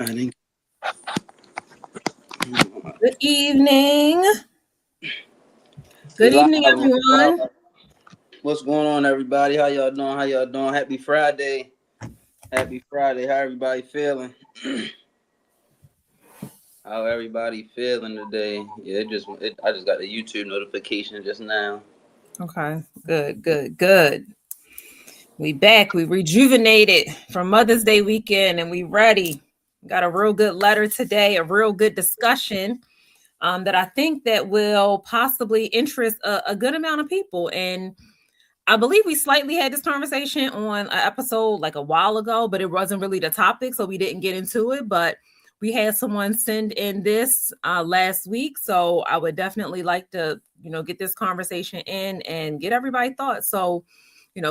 Good evening. Good evening, everyone. What's going on, everybody? How y'all doing? Happy Friday. How everybody feeling? How everybody feeling today? Yeah, I just got the YouTube notification just now. Okay, good. We back. We rejuvenated from Mother's Day weekend, and we ready. Got a real good letter today, a real good discussion that I think that will possibly interest a good amount of people. And I believe we slightly had this conversation on an episode like a while ago, but it wasn't really the topic, so we didn't get into it. But we had someone send in this last week, so I would definitely like to, get this conversation in and get everybody's thoughts. So,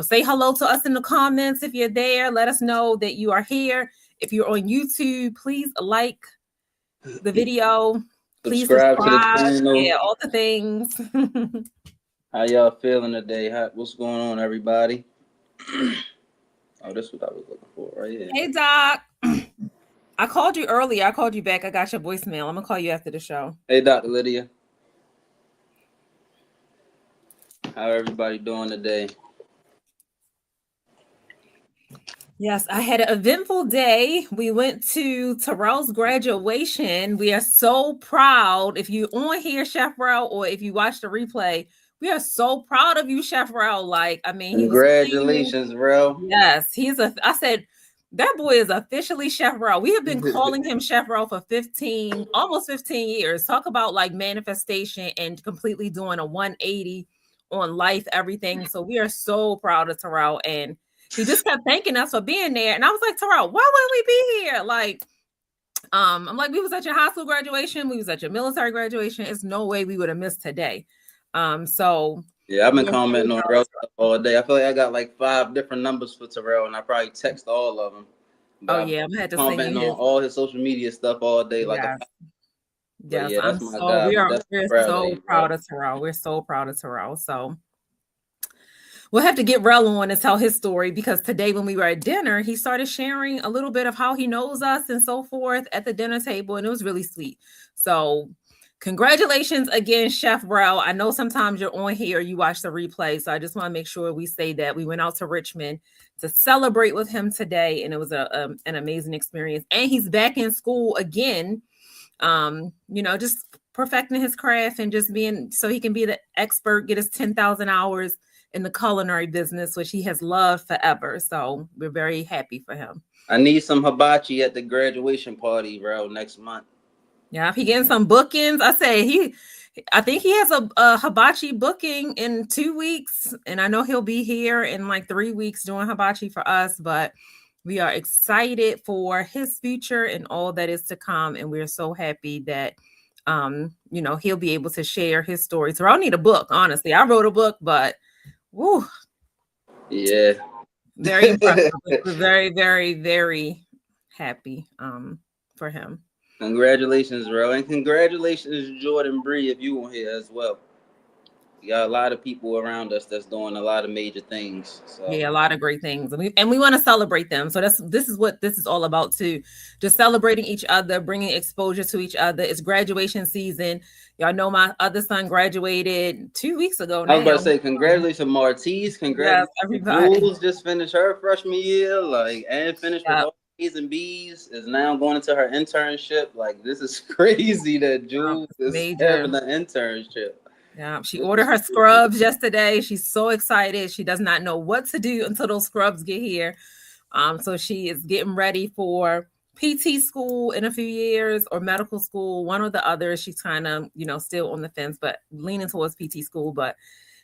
say hello to us in the comments if you're there. Let us know that you are here. If you're on YouTube, please like the video. Please subscribe to the channel. Yeah, all the things. How y'all feeling today? What's going on, everybody? Oh, this is what I was looking for right here. Hey, Doc. I called you earlier. I called you back. I got your voicemail. I'm going to call you after the show. Hey, Dr. Lydia. How everybody doing today? Yes, I had an eventful day. We went to Terrell's graduation. We are so proud. If you're on here, Chef Rel, or if you watch the replay, we are so proud of you, Chef Rel. Like, I mean, congratulations, Rel. Yes, I said, that boy is officially Chef Rel. We have been calling him Chef Rel for almost 15 years. Talk about like manifestation and completely doing a 180 on life, everything. So we are so proud of Terrell. And he just kept thanking us for being there. And I was like, Terrell, why wouldn't we be here? Like, I'm like, we was at your high school graduation. We was at your military graduation. It's no way we would have missed today. So yeah, I've been commenting on Terrell all day. I feel like I got like 5 different numbers for Terrell, and I probably text all of them. But yeah, I had to comment on all his social media stuff all day. Like, yes, yeah, that's my guy. We're so proud of Terrell. We're so proud of Terrell. So we'll have to get Rel on and tell his story, because today when we were at dinner, he started sharing a little bit of how he knows us and so forth at the dinner table, and it was really sweet. So congratulations again, Chef Rel. I know sometimes you're on here, you watch the replay, so I just want to make sure we say that we went out to Richmond to celebrate with him today, and it was an amazing experience. And he's back in school again, just perfecting his craft and just being so he can be the expert, get his 10,000 hours in the culinary business, which he has loved forever. So we're very happy for him. I need some hibachi at the graduation party, bro, next month. Yeah, if he getting some bookings, I think he has a hibachi booking in 2 weeks, and I know he'll be here in like 3 weeks doing hibachi for us. But we are excited for his future and all that is to come, and we're so happy that he'll be able to share his story. So I'll need a book. Honestly, I wrote a book, but woo, yeah, very impressive. We're very, very, very happy for him. Congratulations, Rel, and congratulations, Jordan Bree, if you on here as well. We got a lot of people around us that's doing a lot of major things. So. Yeah, a lot of great things, and we want to celebrate them. So this is what this is all about too, just celebrating each other, bringing exposure to each other. It's graduation season. Y'all know my other son graduated 2 weeks ago. I was about to say congratulations, Martise. Congratulations, everybody. Jules just finished her freshman year, and finished with all A's and B's. Is now going into her internship. Like, this is crazy that Jules is having an internship. Yeah, she ordered her scrubs yesterday. She's so excited. She does not know what to do until those scrubs get here. So she is getting ready for PT school in a few years, or medical school, one or the other. She's kind of, still on the fence, but leaning towards PT school. But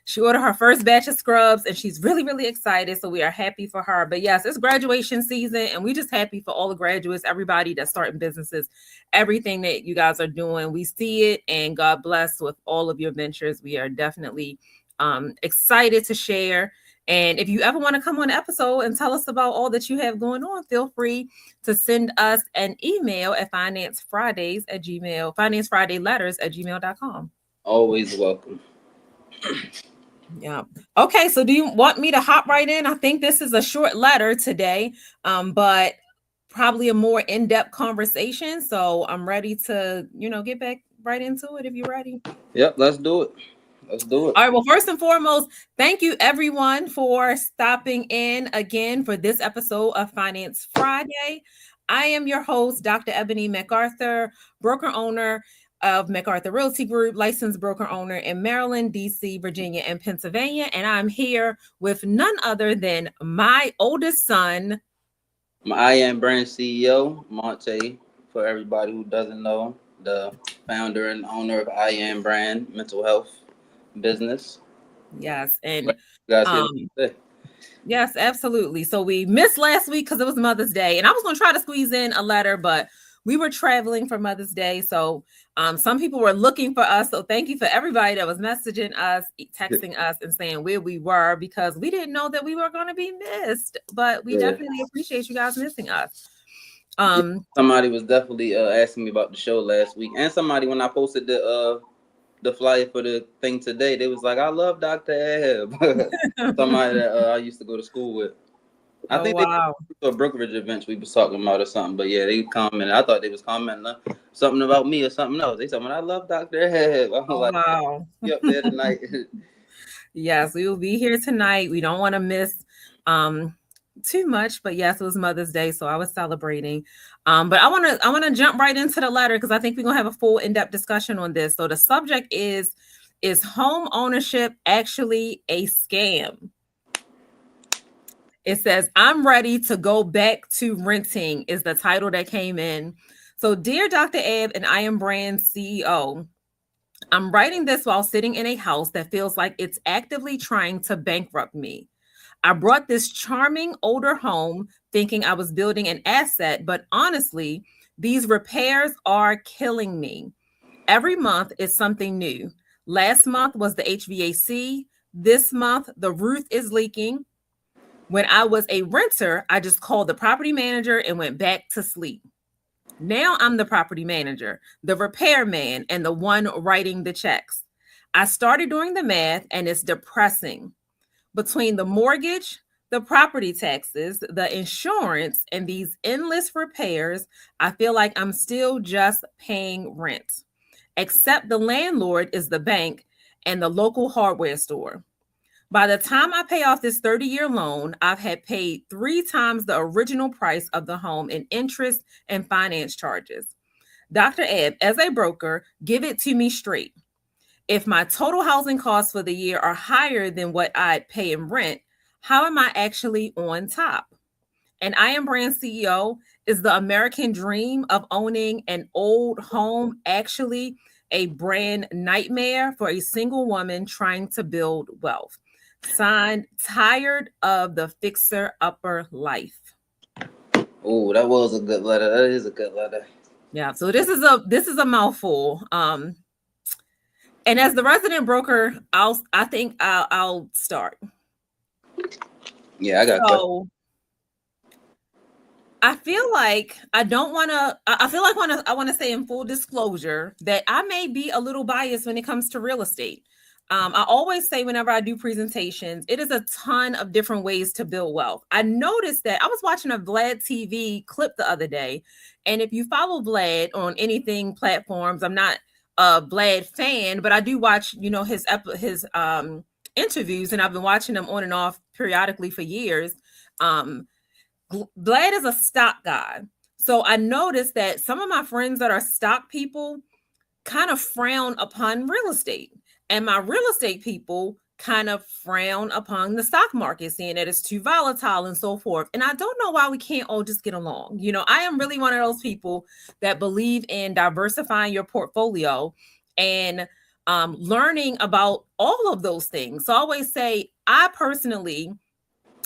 she ordered her first batch of scrubs, and she's really, really excited. So we are happy for her. But yes, it's graduation season, and we're just happy for all the graduates, everybody that's starting businesses, everything that you guys are doing. We see it, and God bless with all of your ventures. We are definitely excited to share. And if you ever want to come on an episode and tell us about all that you have going on, feel free to send us an email at financefridayletters@gmail.com. Always welcome. Yeah. Okay. So do you want me to hop right in? I think this is a short letter today, but probably a more in-depth conversation. So I'm ready to, get back right into it if you're ready. Yep, let's do it. Let's do it. All right. Well, first and foremost, thank you everyone for stopping in again for this episode of Finance Friday. I am your host, Dr. Ebony McArthur, broker owner of McArthur Realty Group, licensed broker owner in Maryland, DC, Virginia, and Pennsylvania. And I'm here with none other than my oldest son. I Am Brand CEO, Monte, for everybody who doesn't know, the founder and owner of I Am Brand Mental Health Business. Yes. And yes, absolutely. So we missed last week because it was Mother's Day, and I was going to try to squeeze in a letter, but we were traveling for Mother's Day. So some people were looking for us. So thank you for everybody that was messaging us, texting us, and saying where we were, because we didn't know that we were going to be missed. But we definitely appreciate you guys missing us. Somebody was definitely asking me about the show last week, and somebody, when I posted the flyer for the thing today, they was like, "I love Dr. Eb." Somebody that I used to go to school with. I think they were a brokerage events we was talking about or something, but yeah, they commented. I thought they was commenting something about me or something else. They said, "I love Dr. Eb." I was wow. "You up there tonight?" Yes, we will be here tonight. We don't want to miss too much, but yes, it was Mother's Day, so I was celebrating. But I want to jump right into the letter, because I think we're gonna have a full in-depth discussion on this. So the subject is home ownership actually a scam? It says, "I'm ready to go back to renting" is the title that came in. So, dear Dr. Eb and I Am Brand CEO, I'm writing this while sitting in a house that feels like it's actively trying to bankrupt me. I brought this charming older home thinking I was building an asset, but honestly, these repairs are killing me. Every month is something new. Last month was the HVAC. This month, the roof is leaking. When I was a renter, I just called the property manager and went back to sleep. Now I'm the property manager, the repairman, and the one writing the checks. I started doing the math, and it's depressing. Between the mortgage, the property taxes, the insurance, and these endless repairs, I feel like I'm still just paying rent, except the landlord is the bank and the local hardware store. By the time I pay off this 30-year loan, I've had paid 3 times the original price of the home in interest and finance charges. Dr. Eb, as a broker, give it to me straight. If my total housing costs for the year are higher than what I'd pay in rent, how am I actually on top? And I Am Brand CEO, is the American dream of owning an old home actually a brand nightmare for a single woman trying to build wealth? Signed, tired of the fixer-upper life. Oh, that was a good letter. That is a good letter. Yeah, so this is a mouthful. And as the resident broker, I think I'll start. Yeah, I got. So I feel like I want to say in full disclosure that I may be a little biased when it comes to real estate. I always say whenever I do presentations, it is a ton of different ways to build wealth. I noticed that I was watching a Vlad TV clip the other day. And if you follow Vlad on anything platforms, I'm not a Vlad fan, but I do watch, his interviews, and I've been watching them on and off periodically for years. Vlad is a stock guy. So I noticed that some of my friends that are stock people kind of frown upon real estate. And my real estate people kind of frown upon the stock market, saying that it's too volatile and so forth. And I don't know why we can't all just get along. I am really one of those people that believe in diversifying your portfolio and learning about all of those things. So I always say, I personally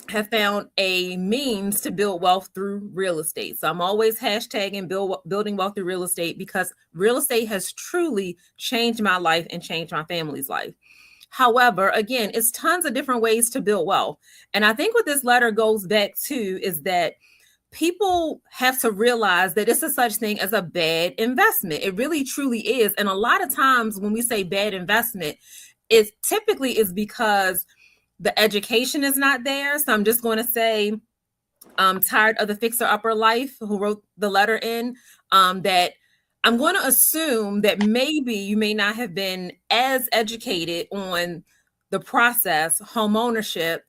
have found a means to build wealth through real estate. So I'm always hashtagging building wealth through real estate, because real estate has truly changed my life and changed my family's life. However, again, it's tons of different ways to build wealth. And I think what this letter goes back to is that people have to realize that it's a such thing as a bad investment. It really truly is. And a lot of times when we say bad investment, it typically is because the education is not there. So I'm just going to say tired of the fixer upper life, who wrote the letter in, that I'm going to assume that maybe you may not have been as educated on the process, home ownership.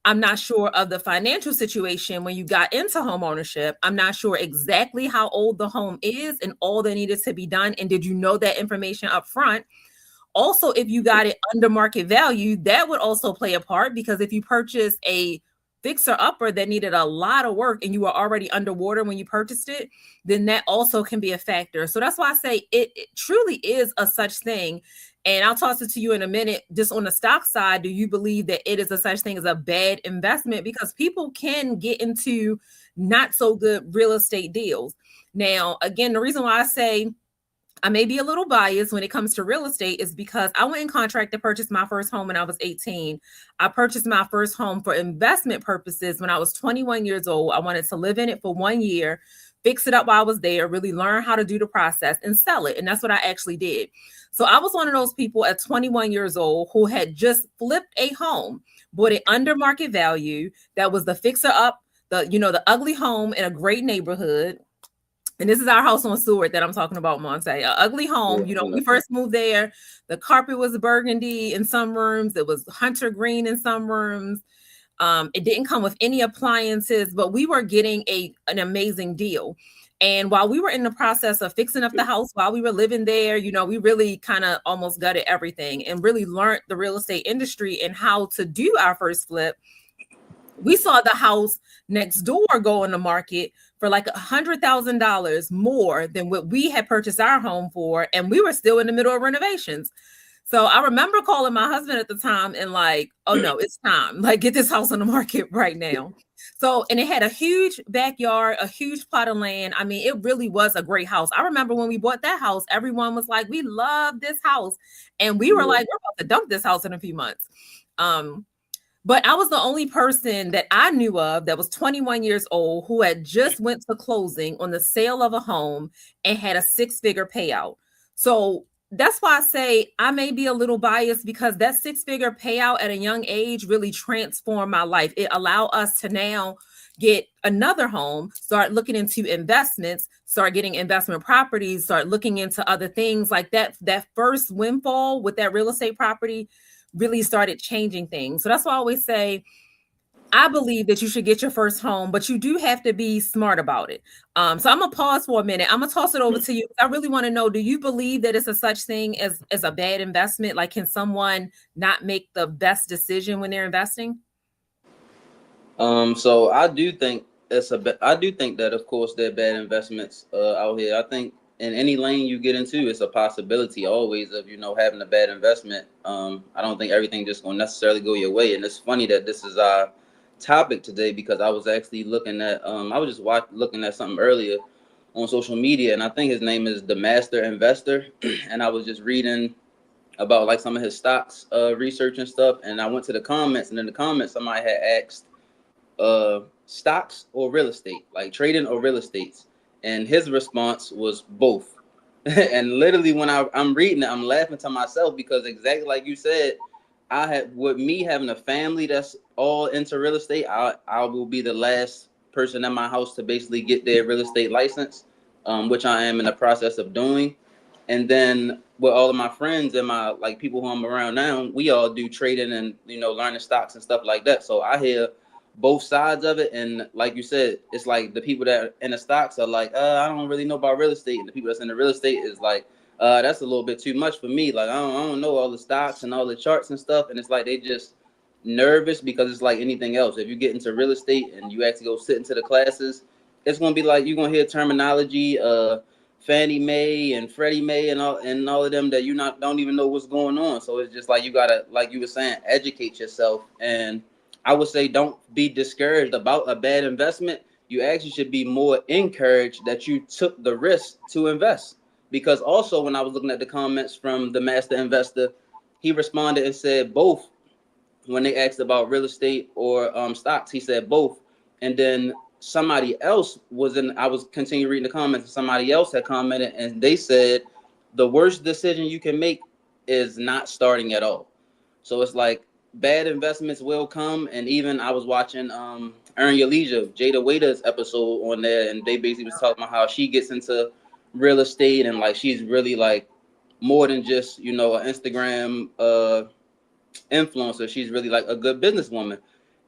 I'm not sure of the financial situation when you got into home ownership. I'm not sure exactly how old the home is and all that needed to be done. And did you know that information up front? Also, if you got it under market value, that would also play a part, because if you purchase a fixer upper that needed a lot of work and you were already underwater when you purchased it, then that also can be a factor. So that's why I say it truly is a such thing. And I'll toss it to you in a minute. Just on the stock side, do you believe that it is a such thing as a bad investment? Because people can get into not so good real estate deals. Now, again, the reason why I say I may be a little biased when it comes to real estate is because I went in contract to purchase my first home when I was 18. I purchased my first home for investment purposes when I was 21 years old. I wanted to live in it for 1 year, fix it up while I was there, really learn how to do the process and sell it. And that's what I actually did. So I was one of those people at 21 years old who had just flipped a home, bought it under market value. That was the fixer up, the ugly home in a great neighborhood. And this is our house on Seward that I'm talking about, Monte. An ugly home. When we first moved there, the carpet was burgundy in some rooms. It was hunter green in some rooms. It didn't come with any appliances, but we were getting an amazing deal. And while we were in the process of fixing up the house, while we were living there, we really kind of almost gutted everything and really learned the real estate industry and how to do our first flip. We saw the house next door go on the market for like $100,000 more than what we had purchased our home for. And we were still in the middle of renovations. So I remember calling my husband at the time and like, oh no, it's time. Like, get this house on the market right now. So, and it had a huge backyard, a huge plot of land. I mean, it really was a great house. I remember when we bought that house, everyone was like, we love this house. And we were like, we're about to dump this house in a few months. But I was the only person that I knew of that was 21 years old who had just went to closing on the sale of a home and had a 6-figure payout. So that's why I say I may be a little biased, because that 6-figure payout at a young age really transformed my life. It allowed us to now get another home, start looking into investments, start getting investment properties, start looking into other things like that. That first windfall with that real estate property really started changing things. So that's why I always say, I believe that you should get your first home, but you do have to be smart about it. So I'm gonna pause for a minute. I'm gonna toss it over to you. I really want to know, do you believe that it's a such thing as a bad investment? Like, can someone not make the best decision when they're investing? So I do think that, of course, there are bad investments out here. I think in any lane you get into, it's a possibility always of, having a bad investment. I don't think everything just gonna necessarily go your way. And it's funny that this is our topic today, because I was actually looking at looking at something earlier on social media, and I think his name is The Master Investor. And I was just reading about like some of his stocks research and stuff, and I went to the comments, and in the comments somebody had asked stocks or real estate, like trading or real estates, and his response was both. And literally when I'm reading it, I'm laughing to myself, because exactly like you said, with me having a family that's all into real estate, I will be the last person in my house to basically get their real estate license, which I am in the process of doing. And then with all of my friends and my people who I'm around now, we all do trading and learning stocks and stuff like that. So I hear both sides of it, and like you said, it's like the people that are in the stocks are like, I don't really know about real estate, and the people that's in the real estate is like, that's a little bit too much for me. Like I don't know all the stocks and all the charts and stuff, and it's like they just nervous, because it's like anything else. If you get into real estate and you actually go sit into the classes, it's gonna be like you're gonna hear terminology, Fannie Mae and Freddie Mae and all of them that you don't even know what's going on. So it's just like you gotta, like you were saying, educate yourself. And I would say don't be discouraged about a bad investment. You actually should be more encouraged that you took the risk to invest. Because also when I was looking at the comments from the Master Investor, he responded and said both. When they asked about real estate or stocks, he said both. And then somebody else I was continuing reading the comments, and somebody else had commented and they said the worst decision you can make is not starting at all. So it's like, bad investments will come. And even I was watching Earn Your Leisure, Jada Waiter's episode on there, and they basically was talking about how she gets into real estate, and like she's really like more than just, you know, an Instagram influencer. She's really like a good businesswoman.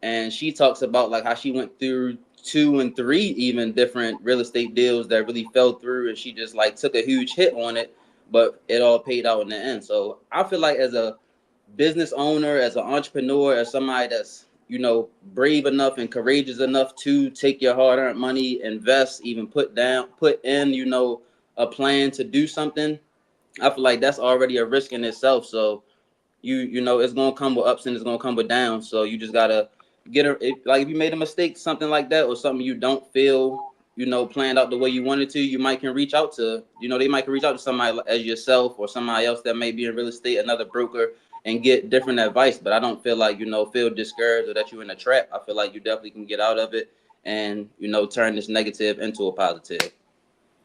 And she talks about like how she went through 2 and 3 even different real estate deals that really fell through, and she just like took a huge hit on it, but it all paid out in the end. So I feel like as a business owner, as an entrepreneur, as somebody that's, you know, brave enough and courageous enough to take your hard-earned money, invest, even put in, you know, a plan to do something, I feel like that's already a risk in itself. So you know, it's gonna come with ups and it's gonna come with downs. So you just gotta if you made a mistake, something like that, or something you don't feel, you know, planned out the way you wanted to, you might can reach out to, you know, they might can reach out to somebody as yourself or somebody else that may be in real estate, another broker, and get different advice. But I don't feel like, you know, feel discouraged or that you're in a trap. I feel like you definitely can get out of it and, you know, turn this negative into a positive.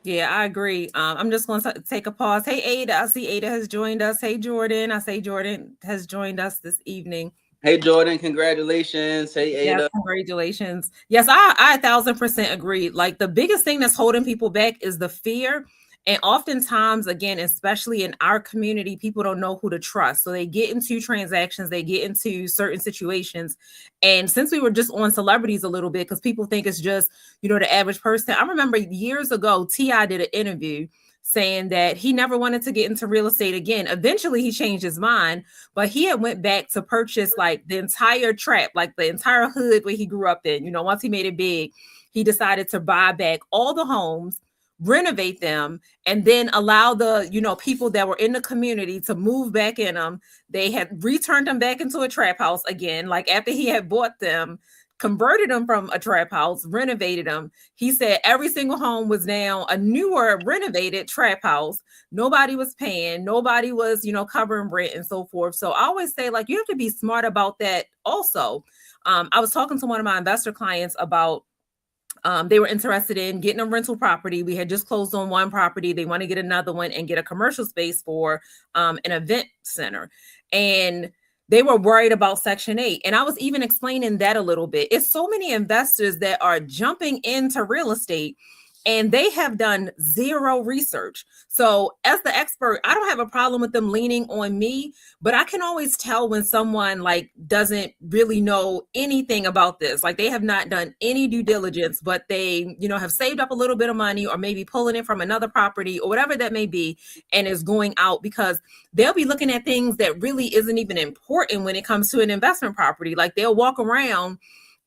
Yeah, I agree. I'm just going to take a pause. Hey, Ada. I see Ada has joined us. Hey, Jordan. I say Jordan has joined us this evening. Hey, Jordan, congratulations. Hey, Ada. Yes, congratulations. Yes, I 1,000% agree. Like the biggest thing that's holding people back is the fear. And oftentimes, again, especially in our community, people don't know who to trust. So they get into transactions, they get into certain situations. And since we were just on celebrities a little bit, because people think it's just, you know, the average person. I remember years ago, T.I. did an interview saying that he never wanted to get into real estate again. Eventually he changed his mind, but he had went back to purchase like the entire trap, like the entire hood where he grew up in. You know, once he made it big, he decided to buy back all the homes, renovate them, and then allow the, you know, people that were in the community to move back in them. They had returned them back into a trap house again, like after he had bought them, converted them from a trap house, renovated them. He said every single home was now a newer renovated trap house. Nobody was paying, nobody was, you know, covering rent and so forth. So I always say, like, you have to be smart about that also. I was talking to one of my investor clients about they were interested in getting a rental property. We had just closed on one property. They want to get another one and get a commercial space for an event center. And they were worried about Section 8. And I was even explaining that a little bit. It's so many investors that are jumping into real estate and they have done zero research. So as the expert, I don't have a problem with them leaning on me, but I can always tell when someone like doesn't really know anything about this. Like they have not done any due diligence, but they, you know, have saved up a little bit of money or maybe pulling it from another property or whatever that may be, and is going out because they'll be looking at things that really isn't even important when it comes to an investment property. Like they'll walk around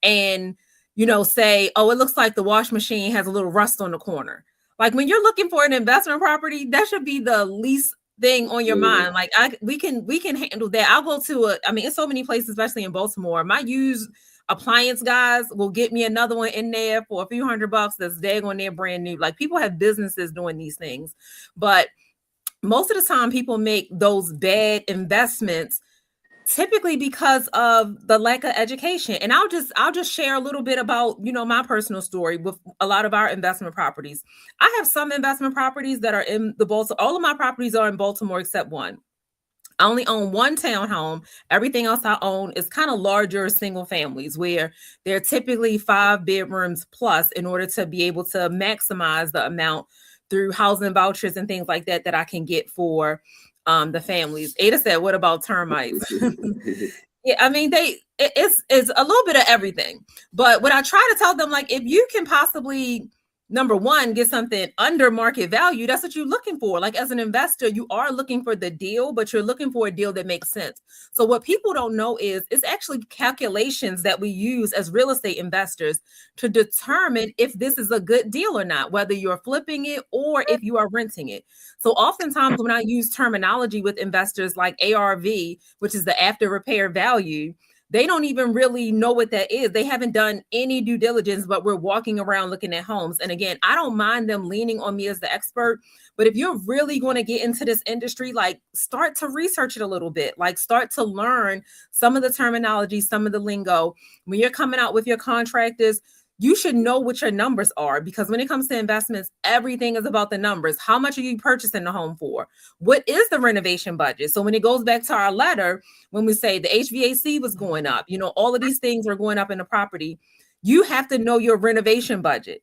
and, you know, say, oh, it looks like the wash machine has a little rust on the corner. Like when you're looking for an investment property, that should be the least thing on your mind. Like we can handle that. I'll go to it's so many places, especially in Baltimore. My used appliance guys will get me another one in there for a few $100 that's daggone near brand new. Like people have businesses doing these things, but most of the time people make those bad investments typically because of the lack of education. And I'll just share a little bit about, you know, my personal story with a lot of our investment properties. I have some investment properties that are in the Baltimore. All of my properties are in Baltimore except one. I only own one townhome. Everything else I own is kind of larger single families where they're typically 5 bedrooms plus in order to be able to maximize the amount through housing vouchers and things like that I can get for the families. Ada said, what about termites? Yeah, I mean, it's a little bit of everything. But what I try to tell them, like, if you can possibly, number one, get something under market value, that's what you're looking for. Like as an investor, you are looking for the deal, but you're looking for a deal that makes sense. So what people don't know is it's actually calculations that we use as real estate investors to determine if this is a good deal or not, whether you're flipping it or if you are renting it. So oftentimes when I use terminology with investors like ARV, which is the after repair value, they don't even really know what that is. They haven't done any due diligence, but we're walking around looking at homes. And again, I don't mind them leaning on me as the expert, but if you're really going to get into this industry, like start to research it a little bit, like start to learn some of the terminology, some of the lingo. When you're coming out with your contractors, you should know what your numbers are, because when it comes to investments, everything is about the numbers. How much are you purchasing the home for? What is the renovation budget? So when it goes back to our letter, when we say the HVAC was going up, all of these things are going up in the property, you have to know your renovation budget.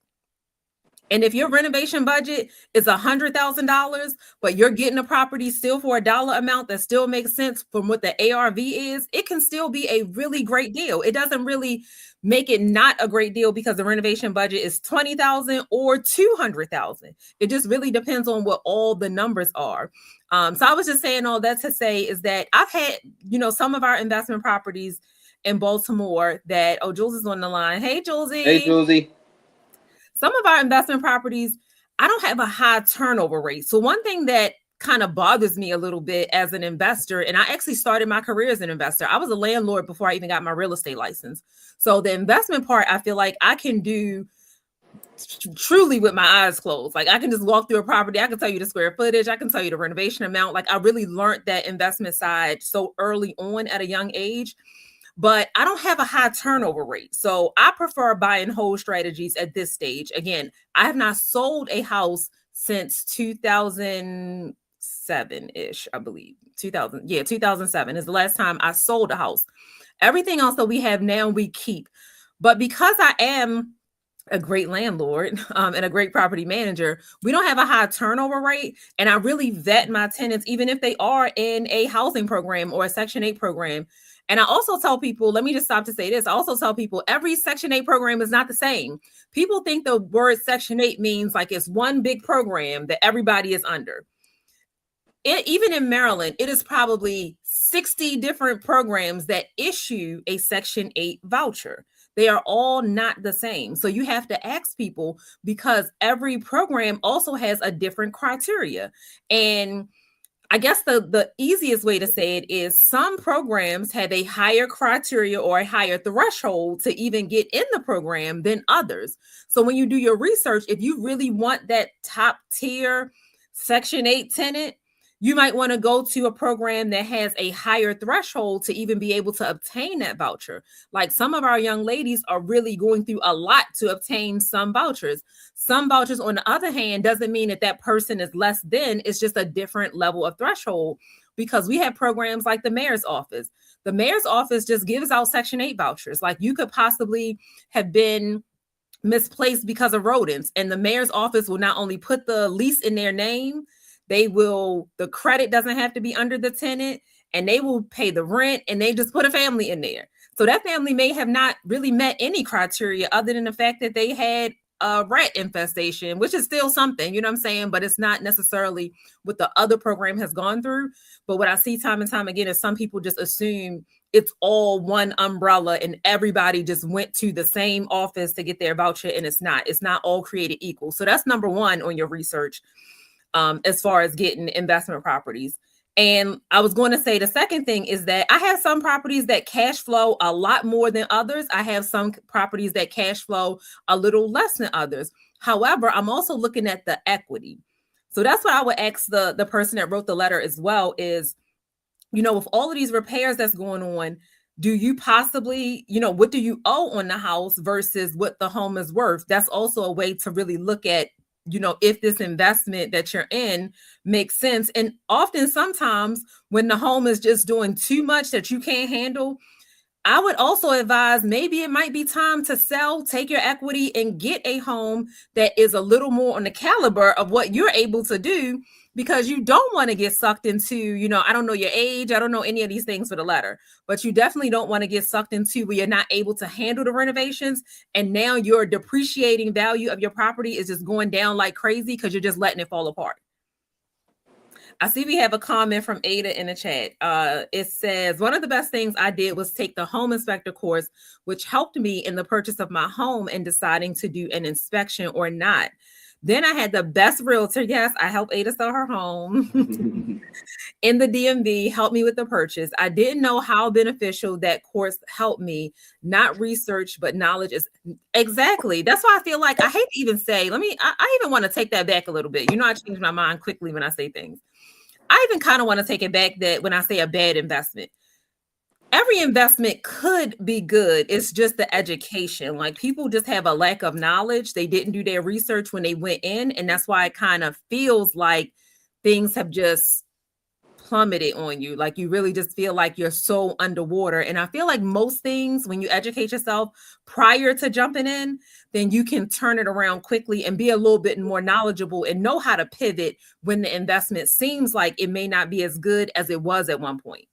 And if your renovation budget is $100,000, but you're getting a property still for a dollar amount that still makes sense from what the ARV is, it can still be a really great deal. It doesn't really make it not a great deal because the renovation budget is $20,000 or $200,000. It just really depends on what all the numbers are. So I was just saying all that to say is that I've had, some of our investment properties in Baltimore that, Jules is on the line. Hey, Julesy. Hey, Julesy. Some of our investment properties, I don't have a high turnover rate. So one thing that kind of bothers me a little bit as an investor, and I actually started my career as an investor. I was a landlord before I even got my real estate license. So the investment part, I feel like I can do truly with my eyes closed. Like I can just walk through a property. I can tell you the square footage. I can tell you the renovation amount. Like I really learned that investment side so early on at a young age. But I don't have a high turnover rate. So I prefer buy and hold strategies at this stage. Again, I have not sold a house since 2007-ish, I believe. 2007 is the last time I sold a house. Everything else that we have now, we keep. But because I am a great landlord and a great property manager, we don't have a high turnover rate. And I really vet my tenants, even if they are in a housing program or a Section 8 program. And I also tell people, let me just stop to say this. I also tell people every Section 8 program is not the same. People think the word Section 8 means like it's one big program that everybody is under. Even in Maryland, it is probably 60 different programs that issue a Section 8 voucher. They are all not the same. So you have to ask people because every program also has a different criteria. And I guess the easiest way to say it is some programs have a higher criteria or a higher threshold to even get in the program than others. So when you do your research, if you really want that top tier Section 8 tenant, you might want to go to a program that has a higher threshold to even be able to obtain that voucher. Like some of our young ladies are really going through a lot to obtain some vouchers. Some vouchers, on the other hand, doesn't mean that that person is less than. It's just a different level of threshold because we have programs like the mayor's office. The mayor's office just gives out Section 8 vouchers. Like you could possibly have been misplaced because of rodents, and the mayor's office will not only put the lease in their name, the credit doesn't have to be under the tenant, and they will pay the rent, and they just put a family in there. So that family may have not really met any criteria other than the fact that they had a rat infestation, which is still something, you know what I'm saying? But it's not necessarily what the other program has gone through. But what I see time and time again is some people just assume it's all one umbrella and everybody just went to the same office to get their voucher, and it's not all created equal. So that's number one on your research. As far as getting investment properties. And I was going to say the second thing is that I have some properties that cash flow a lot more than others. I have some properties that cash flow a little less than others. However, I'm also looking at the equity. So that's what I would ask the person that wrote the letter as well is, with all of these repairs that's going on, do you possibly, what do you owe on the house versus what the home is worth? That's also a way to really look at if this investment that you're in makes sense. And often, sometimes when the home is just doing too much that you can't handle, I would also advise maybe it might be time to sell, take your equity and get a home that is a little more on the caliber of what you're able to do, because you don't want to get sucked into, I don't know your age. I don't know any of these things for the letter, but you definitely don't want to get sucked into where you're not able to handle the renovations. And now your depreciating value of your property is just going down like crazy because you're just letting it fall apart. I see we have a comment from Ada in the chat. It says, one of the best things I did was take the home inspector course, which helped me in the purchase of my home and deciding to do an inspection or not. Then I had the best realtor. Yes, I helped Ada sell her home in the DMV, helped me with the purchase. I didn't know how beneficial that course helped me, not research, but knowledge is exactly. That's why I feel like I hate to even say, I even want to take that back a little bit. I change my mind quickly when I say things. I even kind of want to take it back that when I say a bad investment, every investment could be good. It's just the education. Like people just have a lack of knowledge. They didn't do their research when they went in. And that's why it kind of feels like things have just plummeted on you. Like you really just feel like you're so underwater. And I feel like most things, when you educate yourself prior to jumping in, then you can turn it around quickly and be a little bit more knowledgeable and know how to pivot when the investment seems like it may not be as good as it was at one point.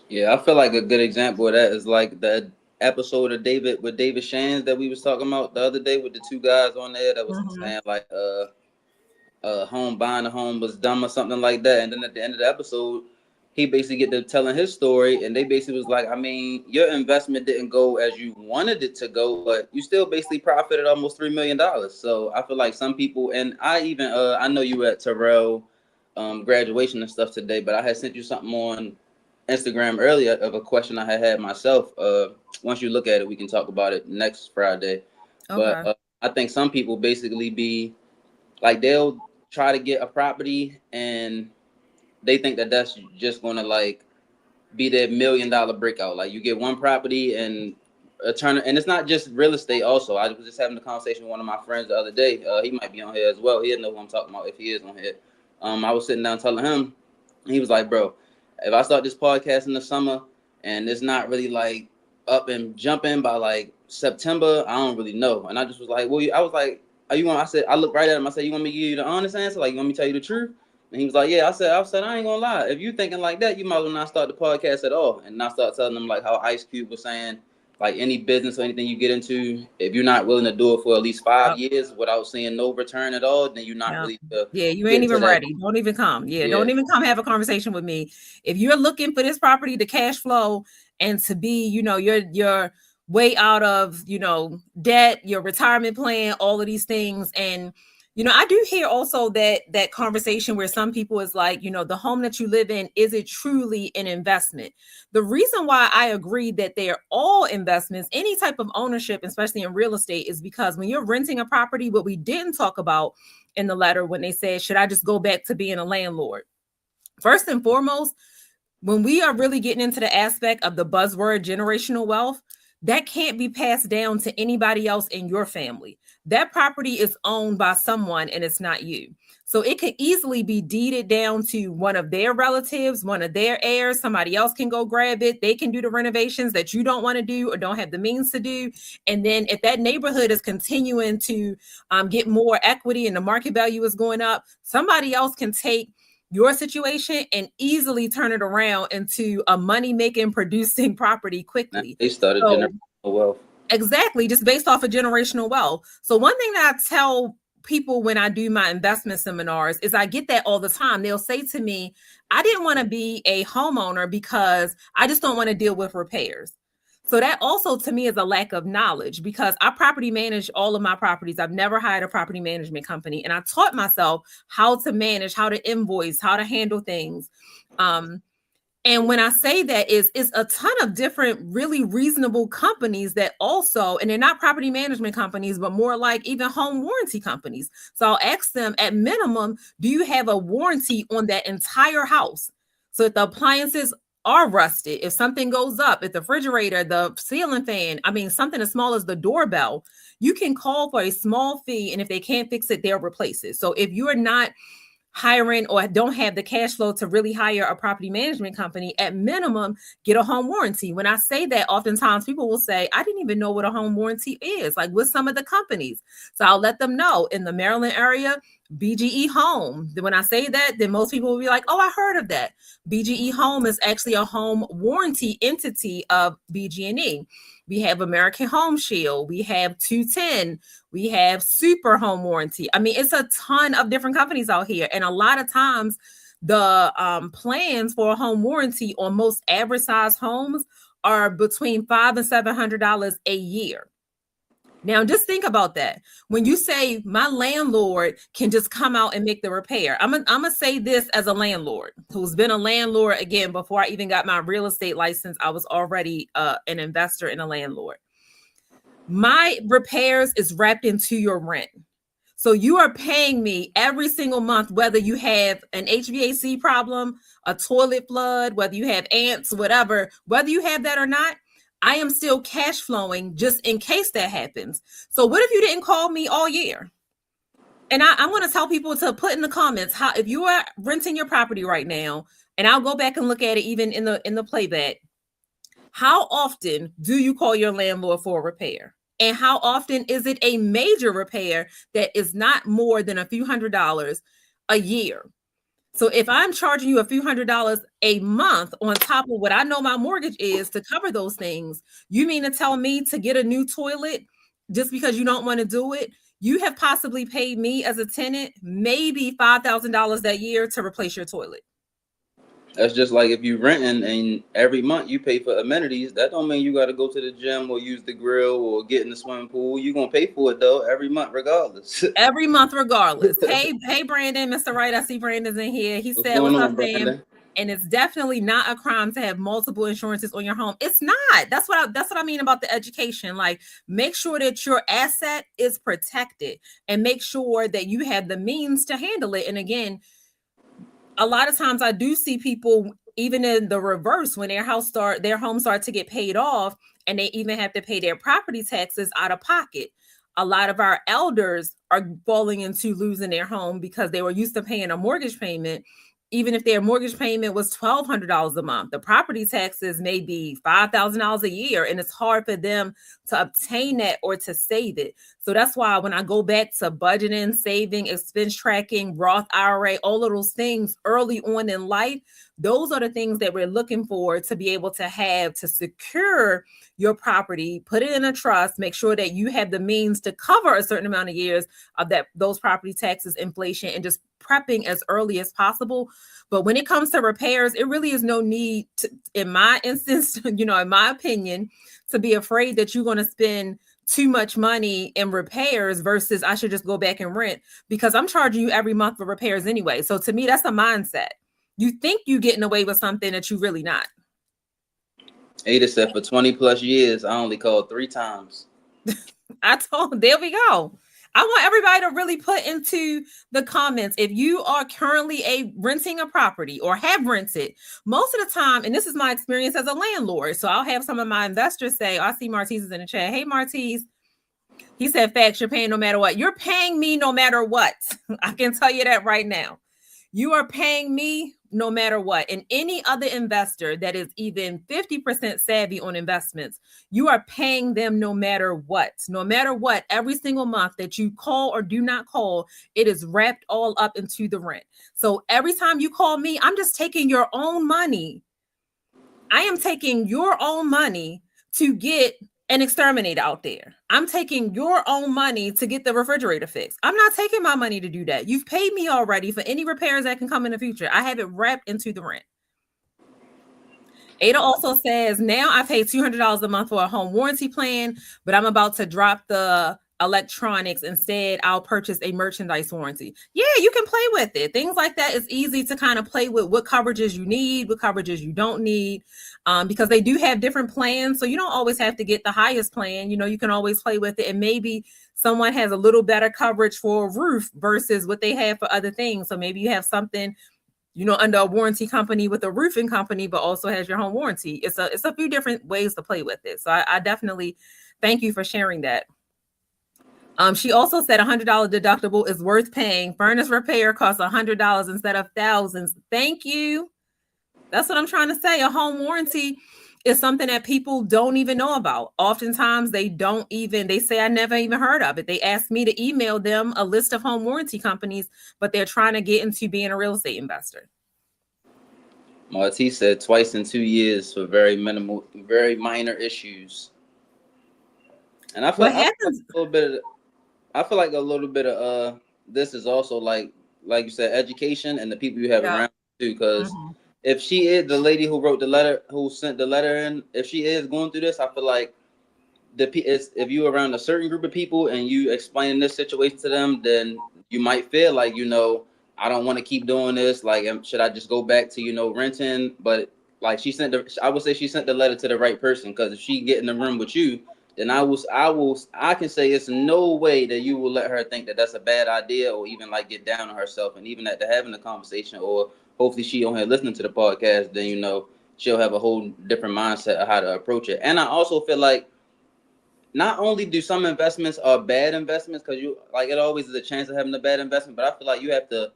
Yeah, I feel like a good example of that is like the episode of David Shands that we was talking about the other day with the two guys on there that was saying like buying a home was dumb or something like that. And then at the end of the episode, he basically get to telling his story, and they basically was like, I mean, your investment didn't go as you wanted it to go, but you still basically profited almost $3 million. So I feel like some people, and I even I know you were at Terrell graduation and stuff today, but I had sent you something on Instagram earlier of a question I had myself. Once you look at it, we can talk about it next Friday. Okay. But I think some people basically be like, they'll try to get a property and they think that that's just going to like be their $1 million breakout. Like you get one property and a turn, and it's not just real estate. Also, I was just having a conversation with one of my friends the other day. He might be on here as well. He didn't know who I'm talking about if he is on here. I was sitting down telling him, he was like, bro, if I start this podcast in the summer and it's not really like up and jumping by like September, I don't really know. And I just was like, well, I was like, are you want? I said, I looked right at him. I said, you want me to give you the honest answer? Like, you want me to tell you the truth? And he was like, yeah. I said, I ain't gonna lie. If you thinking like that, you might as well not start the podcast at all. And not start telling them like how Ice Cube was saying, like any business or anything you get into, if you're not willing to do it for at least 5 years without seeing no return at all, then you're not really. You ain't even ready. Don't even come. Don't even come have a conversation with me. If you're looking for this property to cash flow and to be, you're way out of, debt, your retirement plan, all of these things. And I do hear also that conversation where some people is like, the home that you live in, is it truly an investment? The reason why I agree that they're all investments, any type of ownership, especially in real estate, is because when you're renting a property, what we didn't talk about in the letter when they said, should I just go back to being a landlord? First and foremost, when we are really getting into the aspect of the buzzword generational wealth, that can't be passed down to anybody else in your family. That property is owned by someone and it's not you. So it could easily be deeded down to one of their relatives, one of their heirs. Somebody else can go grab it. They can do the renovations that you don't want to do or don't have the means to do. And then if that neighborhood is continuing to get more equity and the market value is going up, somebody else can take your situation and easily turn it around into a money-making, producing property quickly. They started generational wealth. Exactly, just based off of generational wealth. So one thing that I tell people when I do my investment seminars is I get that all the time. They'll say to me, I didn't want to be a homeowner because I just don't want to deal with repairs. So that also to me is a lack of knowledge because I property manage all of my properties. I've never hired a property management company. And I taught myself how to manage, how to invoice, how to handle things. And when I say that is a ton of different, really reasonable companies that also, and they're not property management companies, but more like even home warranty companies. So I'll ask them at minimum, do you have a warranty on that entire house? So if the appliances are rusted, if something goes up, if the refrigerator, the ceiling fan, something as small as the doorbell, you can call for a small fee. And if they can't fix it, they'll replace it. So if you're not hiring or don't have the cash flow to really hire a property management company, at minimum, get a home warranty. When I say that, oftentimes people will say, I didn't even know what a home warranty is, like with some of the companies. So I'll let them know in the Maryland area, BGE Home. When I say that, then most people will be like, oh, I heard of that. BGE Home is actually a home warranty entity of BG&E. We have American Home Shield. We have 210. We have Super Home Warranty. It's a ton of different companies out here. And a lot of times the plans for a home warranty on most average size homes are between $500 and $700 a year. Now, just think about that. When you say my landlord can just come out and make the repair, I'm going to say this as a landlord who's been a landlord. Again, before I even got my real estate license, I was already an investor and a landlord. My repairs is wrapped into your rent. So you are paying me every single month, whether you have an HVAC problem, a toilet flood, whether you have ants, whatever, whether you have that or not, I am still cash flowing just in case that happens. So what if you didn't call me all year? And I'm going to tell people to put in the comments how, if you are renting your property right now, and I'll go back and look at it even in the playback, how often do you call your landlord for a repair? And how often is it a major repair that is not more than a few $100s a year? So if I'm charging you a few $100s a month on top of what I know my mortgage is to cover those things, you mean to tell me to get a new toilet just because you don't want to do it? You have possibly paid me as a tenant maybe $5,000 that year to replace your toilet. That's just like if you renting and every month you pay for amenities. That don't mean you got to go to the gym or use the grill or get in the swimming pool. You're going to pay for it though every month regardless. Every month regardless. Hey Brandon, Mr. Wright, I see Brandon's in here. He said, what's up, fam? And it's definitely not a crime to have multiple insurances on your home. It's not. That's what I mean about the education. Like, make sure that your asset is protected and make sure that you have the means to handle it. And again, a lot of times I do see people, even in the reverse, when their homes start to get paid off and they even have to pay their property taxes out of pocket. A lot of our elders are falling into losing their home because they were used to paying a mortgage payment. Even if their mortgage payment was $1,200 a month, the property taxes may be $5,000 a year, and it's hard for them to obtain that or to save it. So that's why when I go back to budgeting, saving, expense tracking, Roth IRA, all of those things early on in life, those are the things that we're looking for to be able to have to secure your property, put it in a trust, make sure that you have the means to cover a certain amount of years of those property taxes, inflation, and just prepping as early as possible. But when it comes to repairs, it really is no need to, in my instance, in my opinion, to be afraid that you're going to spend too much money in repairs versus I should just go back and rent, because I'm charging you every month for repairs anyway. So to me, that's a mindset. You think you're getting away with something that you're really not. Ada said for 20 plus years, I only called 3 times. There we go. I want everybody to really put into the comments, if you are currently renting a property or have rented, most of the time, and this is my experience as a landlord, so I'll have some of my investors say, I see Martise is in the chat. Hey, Martise. He said, facts, you're paying no matter what. You're paying me no matter what. I can tell you that right now. You are paying me no matter what. And any other investor that is even 50% savvy on investments, you are paying them no matter what. No matter what, every single month that you call or do not call, it is wrapped all up into the rent. So every time you call me, I'm just taking your own money. I am taking your own money to get an exterminator out there. I'm taking your own money to get the refrigerator fixed. I'm not taking my money to do that. You've paid me already for any repairs that can come in the future. I have it wrapped into the rent. Ada also says, now I pay $200 a month for a home warranty plan, but I'm about to drop the electronics. Instead, I'll purchase a merchandise warranty. Yeah, you can play with it. Things like that is easy to kind of play with what coverages you need, what coverages you don't need, because they do have different plans. So you don't always have to get the highest plan. You can always play with it. And maybe someone has a little better coverage for a roof versus what they have for other things. So maybe you have something, under a warranty company with a roofing company, but also has your home warranty. It's a few different ways to play with it. So I definitely thank you for sharing that. She also said $100 deductible is worth paying. Furnace repair costs $100 instead of thousands. Thank you. That's what I'm trying to say. A home warranty is something that people don't even know about. Oftentimes they say, I never even heard of it. They ask me to email them a list of home warranty companies, but they're trying to get into being a real estate investor. Martise said twice in 2 years for very minor issues. And I feel like a little bit of this is also like you said, education and the people you have around you, because if she is the lady who wrote the letter, who sent the letter in, if she is going through this, I feel like if you're around a certain group of people and you explain this situation to them, then you might feel like, I don't want to keep doing this. Like, should I just go back to, renting? But like I would say she sent the letter to the right person, because if she get in the room with you, then I can say it's no way that you will let her think that that's a bad idea or even like get down on herself. And even after having a conversation, or hopefully she on here listening to the podcast, then she'll have a whole different mindset of how to approach it. And I also feel like not only do some investments are bad investments, because you like it always is a chance of having a bad investment, but I feel like you have to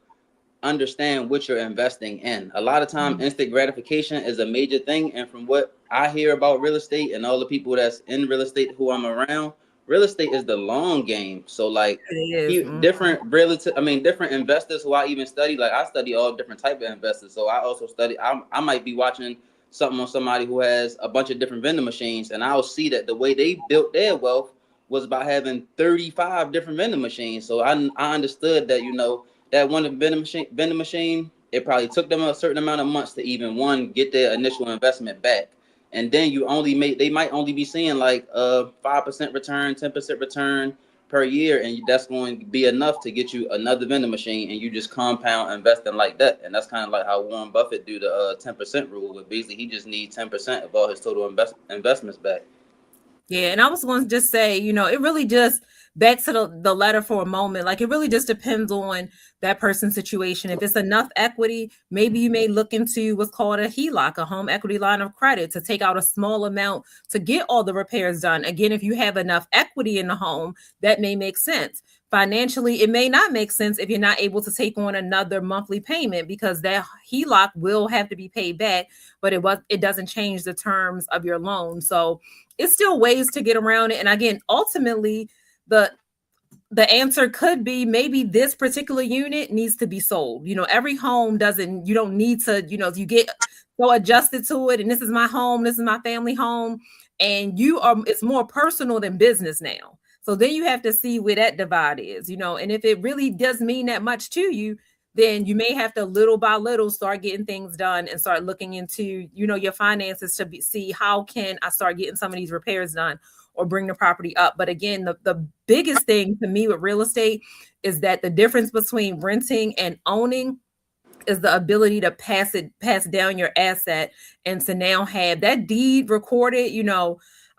understand what you're investing in. A lot of time, instant gratification is a major thing. And from what I hear about real estate and all the people that's in real estate who I'm around, real estate is the long game. So like different investors who I even study, like I study all different type of investors. So I also study, I might be watching something on somebody who has a bunch of different vending machines, and I'll see that the way they built their wealth was by having 35 different vending machines. So I understood that, that one vending machine, it probably took them a certain amount of months to even get their initial investment back. And then they might only be seeing like 5% return, 10% return per year, and that's going to be enough to get you another vending machine, and you just compound investing like that. And that's kind of like how Warren Buffett do the 10% rule, where basically he just needs 10% of all his total investments back. Yeah, and I was going to just say, it really just back to the letter for a moment. Like, it really just depends on that person's situation. If it's enough equity, maybe you may look into what's called a HELOC, a home equity line of credit, to take out a small amount to get all the repairs done. Again, if you have enough equity in the home, that may make sense. Financially, it may not make sense if you're not able to take on another monthly payment, because that HELOC will have to be paid back, but it doesn't change the terms of your loan. So it's still ways to get around it. And again, ultimately, the answer could be maybe this particular unit needs to be sold. Every home you don't need to, you get so adjusted to it. And this is my home, this is my family home. And it's more personal than business now. So then you have to see where that divide is, and if it really does mean that much to you, then you may have to little by little start getting things done and start looking into, your finances to see how can I start getting some of these repairs done or bring the property up. But again, the biggest thing to me with real estate is that the difference between renting and owning is the ability to pass down your asset, and to now have that deed recorded.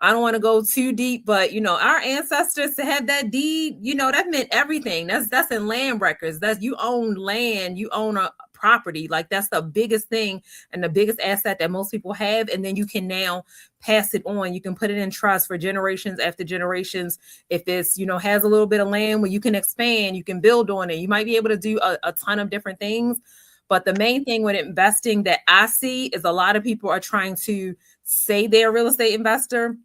I don't want to go too deep, but our ancestors, to have that deed, that meant everything. That's in land records. That's, you own land, you own a property. Like, that's the biggest thing and the biggest asset that most people have. And then you can now pass it on. You can put it in trust for generations after generations. If it's, has a little bit of land where you can expand, you can build on it. You might be able to do a ton of different things. But the main thing with investing that I see is a lot of people are trying to say they're a real estate investor,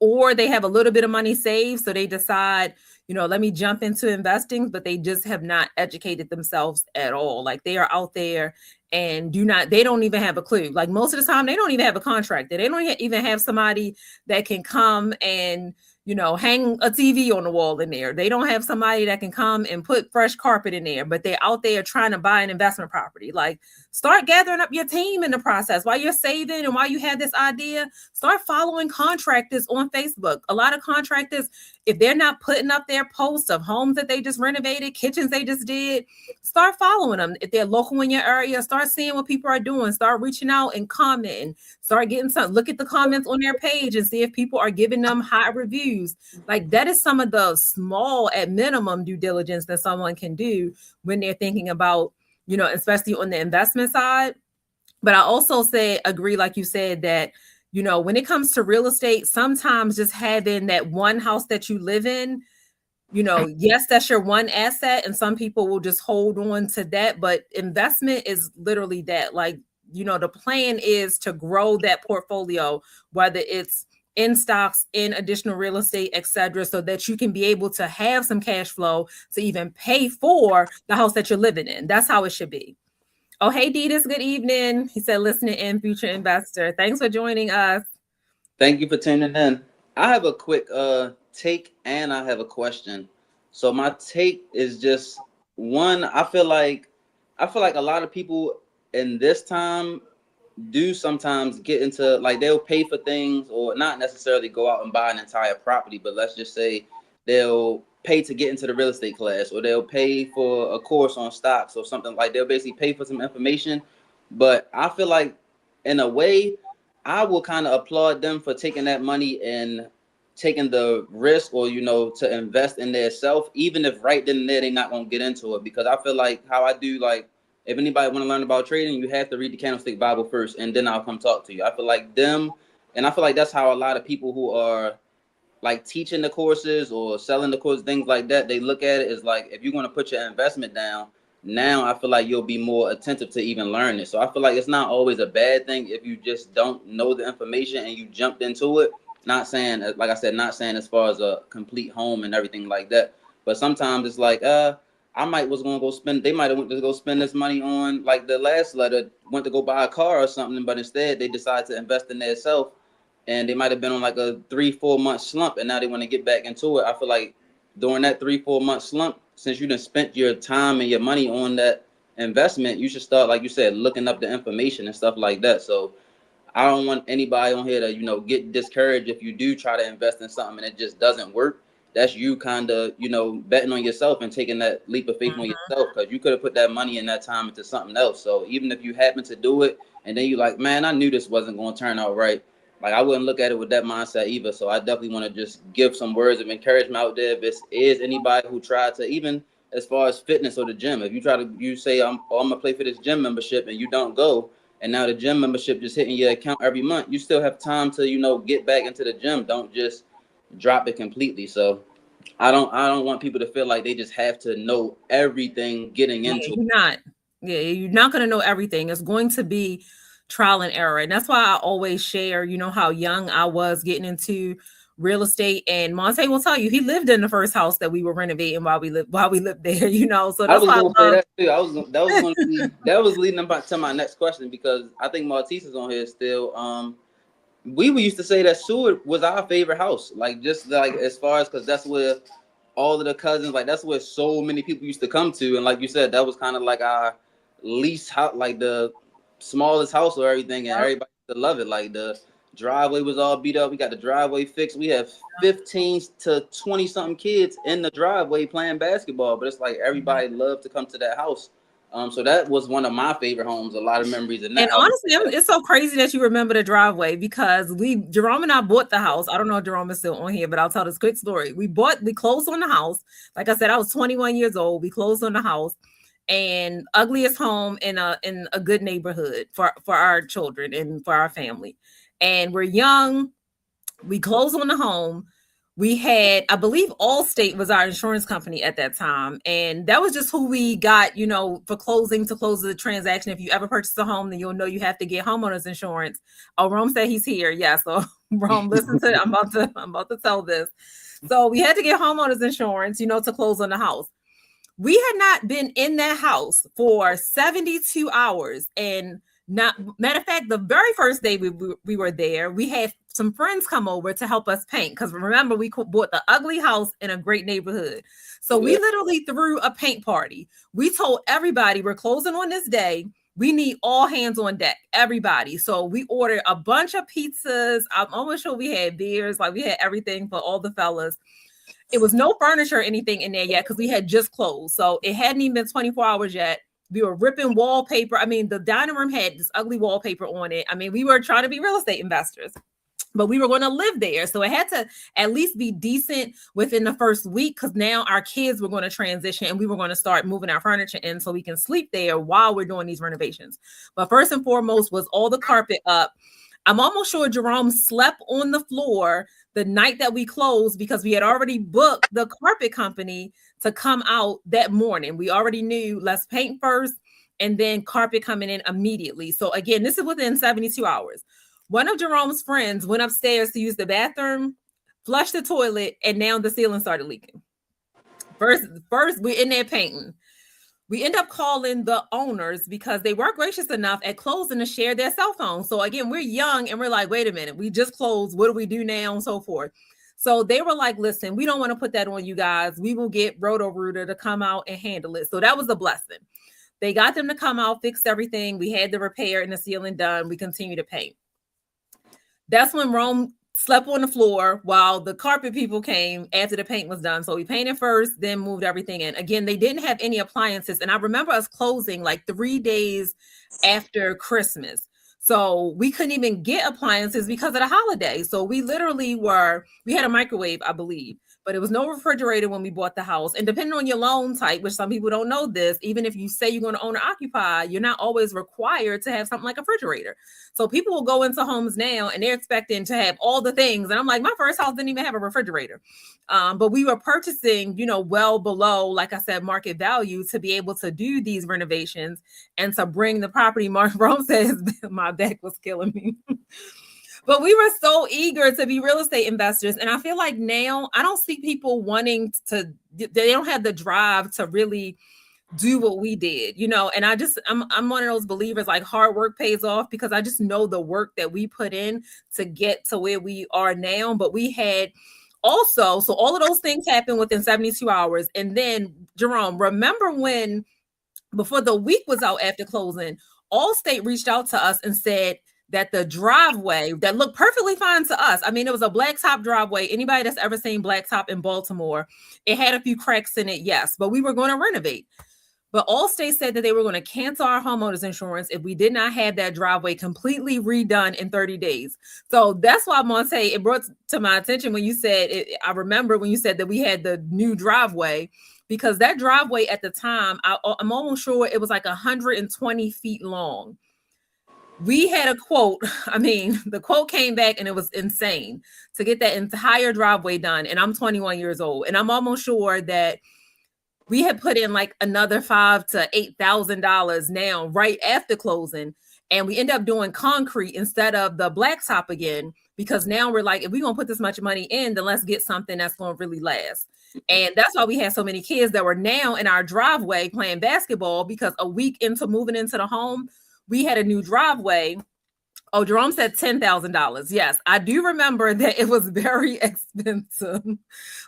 or they have a little bit of money saved. So they decide, let me jump into investing, but they just have not educated themselves at all. Like, they are out there and they don't even have a clue. Like, most of the time, they don't even have a contractor. They don't even have somebody that can come and, hang a TV on the wall in there. They don't have somebody that can come and put fresh carpet in there, but they're out there trying to buy an investment property. Like, start gathering up your team in the process while you're saving, and while you have this idea, start following contractors on Facebook. A lot of contractors, if they're not putting up their posts of homes that they just renovated, kitchens they just did, start following them. If they're local in your area, start seeing what people are doing, start reaching out and commenting, start getting look at the comments on their page and see if people are giving them high reviews. Like, that is some of the small, at minimum, due diligence that someone can do when they're thinking about, especially on the investment side. But I also agree, like you said, that, when it comes to real estate, sometimes just having that one house that you live in, yes, that's your one asset, and some people will just hold on to that. But investment is literally that. Like, the plan is to grow that portfolio, whether it's in stocks, in additional real estate, etc., so that you can be able to have some cash flow to even pay for the house that you're living in. That's how it should be. Oh, hey, Ditas, good evening. He said, listening in, future investor. Thanks for joining us. Thank you for tuning in. I have a quick take, and I have a question. So my take is just one. I feel like a lot of people in this time do sometimes get into, like, they'll pay for things, or not necessarily go out and buy an entire property, but let's just say they'll pay to get into the real estate class, or they'll pay for a course on stocks or something. Like, they'll basically pay for some information. But I feel like, in a way, I will kind of applaud them for taking that money and taking the risk or, to invest in their self, even if right then and there they're not going to get into it. Because I feel like how I do, like, if anybody want to learn about trading, you have to read the Candlestick Bible first, and then I'll come talk to you. I feel like and I feel like that's how a lot of people who are like teaching the courses or selling the course, things like that, they look at it as like, if you're going to put your investment down, now I feel like you'll be more attentive to even learn it. So I feel like it's not always a bad thing if you just don't know the information and you jumped into it. Not saying, like I said, not saying as far as a complete home and everything like that. But sometimes it's like, I was going to go they might have went to go spend this money on, like the last letter, went to go buy a car or something, but instead they decided to invest in their self, and they might have been on like a 3-4 month slump, and now they want to get back into it. I feel like during that 3-4 month slump, since you done spent your time and your money on that investment, you should start, like you said, looking up the information and stuff like that. So I don't want anybody on here to, get discouraged if you do try to invest in something and it just doesn't work. That's you kind of, betting on yourself and taking that leap of faith on yourself, because you could have put that money and that time into something else. So even if you happen to do it and then you like, man, I knew this wasn't going to turn out right, like, I wouldn't look at it with that mindset either. So I definitely want to just give some words of encouragement out there. If it is anybody who tried to, even as far as fitness or the gym, if you say, I'm going to play for this gym membership, and you don't go, and now the gym membership just hitting your account every month, you still have time to, get back into the gym. Don't just drop it completely. So I don't want people to feel like they just have to know everything getting into it. You're not going to know everything. It's going to be trial and error. And that's why I always share, how young I was getting into real estate. And Monte will tell you, he lived in the first house that we were renovating while we lived there, So that's why I say that too. That was leading up to my next question, because I think Maltese is on here still. We used to say that Seward was our favorite house, like, just like as far as, because that's where all of the cousins, like, that's where so many people used to come to. And like you said, that was kind of like our least house, like the smallest house or everything, and everybody used to love it. Like, the driveway was all beat up. We got the driveway fixed. We have 15 to 20 something kids in the driveway playing basketball, but it's like everybody loved to come to that house. So that was one of my favorite homes. A lot of memories in that. And honestly, it's so crazy that you remember the driveway, because Jerome and I bought the house. I don't know if Jerome is still on here, but I'll tell this quick story. We closed on the house. Like I said, I was 21 years old. We closed on the house, and ugliest home in a good neighborhood for our children and for our family. And we're young. We closed on the home. We had, I believe, Allstate was our insurance company at that time. And that was just who we got, for to close the transaction. If you ever purchase a home, then you'll know you have to get homeowners insurance. Oh, Rome said he's here. Yeah. So Rome, listen to it. I'm about to tell this. So we had to get homeowners insurance, to close on the house. We had not been in that house for 72 hours. And matter of fact, the very first day we were there, we had some friends come over to help us paint, because remember, we bought the ugly house in a great neighborhood. So we literally threw a paint party. We told everybody, we're closing on this day. We need all hands on deck, everybody. So we ordered a bunch of pizzas. I'm almost sure we had beers, like we had everything for all the fellas. It was no furniture or anything in there yet, because we had just closed. So it hadn't even been 24 hours yet. We were ripping wallpaper. I mean, the dining room had this ugly wallpaper on it. I mean, we were trying to be real estate investors, but we were going to live there. So it had to at least be decent within the first week, because now our kids were going to transition and we were going to start moving our furniture in so we can sleep there while we're doing these renovations. But first and foremost was all the carpet up. I'm almost sure Jerome slept on the floor the night that we closed, because we had already booked the carpet company to come out that morning. We already knew, let's paint first and then carpet coming in immediately. So again, this is within 72 hours. One of Jerome's friends went upstairs to use the bathroom, flushed the toilet, and now the ceiling started leaking. First, we're in there painting. We end up calling the owners, because they were gracious enough at closing to share their cell phone. So again, we're young and we're like, wait a minute, we just closed. What do we do now? And so forth. So they were like, listen, we don't want to put that on you guys. We will get Roto-Rooter to come out and handle it. So that was a blessing. They got them to come out, fix everything. We had the repair and the ceiling done. We continue to paint. That's when Rome slept on the floor while the carpet people came after the paint was done. So we painted first, then moved everything in. Again, they didn't have any appliances. And I remember us closing like 3 days after Christmas. So we couldn't even get appliances because of the holiday. So we literally we had a microwave, I believe, but it was no refrigerator when we bought the house. And depending on your loan type, which some people don't know this, even if you say you're going to own or occupy, you're not always required to have something like a refrigerator. So people will go into homes now and they're expecting to have all the things. And I'm like, my first house didn't even have a refrigerator. But we were purchasing, well below, like I said, market value to be able to do these renovations and to bring the property. Mark Rome says my back was killing me. But we were so eager to be real estate investors. And I feel like now I don't see people wanting to, they don't have the drive to really do what we did, and I'm one of those believers, like hard work pays off, because I just know the work that we put in to get to where we are now. But we had also, so all of those things happened within 72 hours. And then, Jerome, remember when, before the week was out after closing, Allstate reached out to us and said that the driveway that looked perfectly fine to us, I mean, it was a blacktop driveway. Anybody that's ever seen blacktop in Baltimore, it had a few cracks in it, yes, but we were going to renovate. But Allstate said that they were going to cancel our homeowners insurance if we did not have that driveway completely redone in 30 days. So that's why, Monte, it brought to my attention when you said, I remember when you said that we had the new driveway, because that driveway at the time, I'm almost sure it was like 120 feet long. We had a quote. I mean, the quote came back and it was insane to get that entire driveway done. And I'm 21 years old. And I'm almost sure that we had put in like another $5,000 to $8,000 now right after closing. And we end up doing concrete instead of the blacktop again, because now we're like, if we're going to put this much money in, then let's get something that's going to really last. And that's why we had so many kids that were now in our driveway playing basketball, because a week into moving into the home, we had a new driveway. Oh, Jerome said $10,000. Yes, I do remember that it was very expensive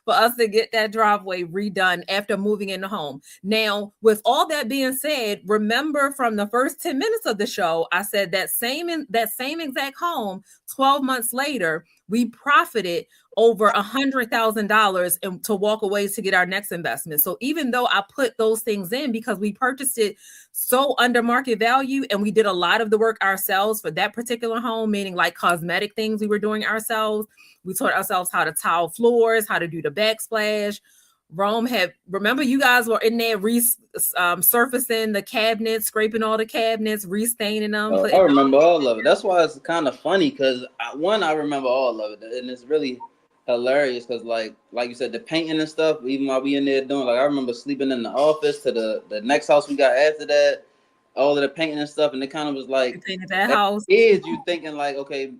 for us to get that driveway redone after moving in the home. Now, with all that being said, remember from the first 10 minutes of the show, I said that same exact home, 12 months later, we profited over $100,000 to walk away to get our next investment. So even though I put those things in because we purchased it so under market value, and we did a lot of the work ourselves for that particular home, meaning like cosmetic things we were doing ourselves. We taught ourselves how to tile floors, how to do the backsplash. Remember you guys were in there surfacing the cabinets, scraping all the cabinets, restaining them. I remember all of it. That's why it's kind of funny, because I remember all of it, and it's really hilarious because like you said, the painting and stuff, even while we in there doing, like I remember sleeping in the office to the next house we got after that, all of the painting and stuff, and it kind of was like that house. Kids, you thinking like, okay,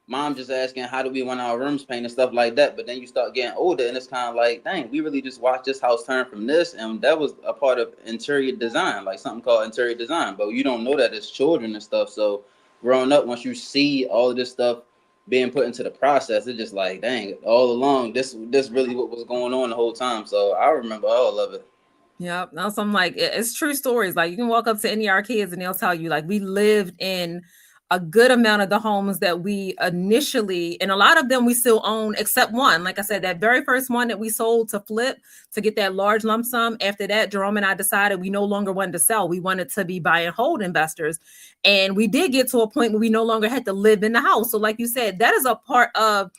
mom just asking how do we want our rooms painted and stuff like that, but then you start getting older and it's kind of like, dang, we really just watched this house turn from this, and that was a part of interior design, like something called interior design, but you don't know that as children and stuff. So growing up, once you see all of this stuff being put into the process, it's just like, dang, all along this really what was going on the whole time. So I remember all of it. Yeah, now some like it's true stories. Like you can walk up to any of our kids and they'll tell you, like, we lived in a good amount of the homes that we initially, and a lot of them we still own, except one. Like I said, that very first one that we sold to flip to get that large lump sum. After that, Jerome and I decided we no longer wanted to sell. We wanted to be buy and hold investors. And we did get to a point where we no longer had to live in the house. So like you said, that is a part of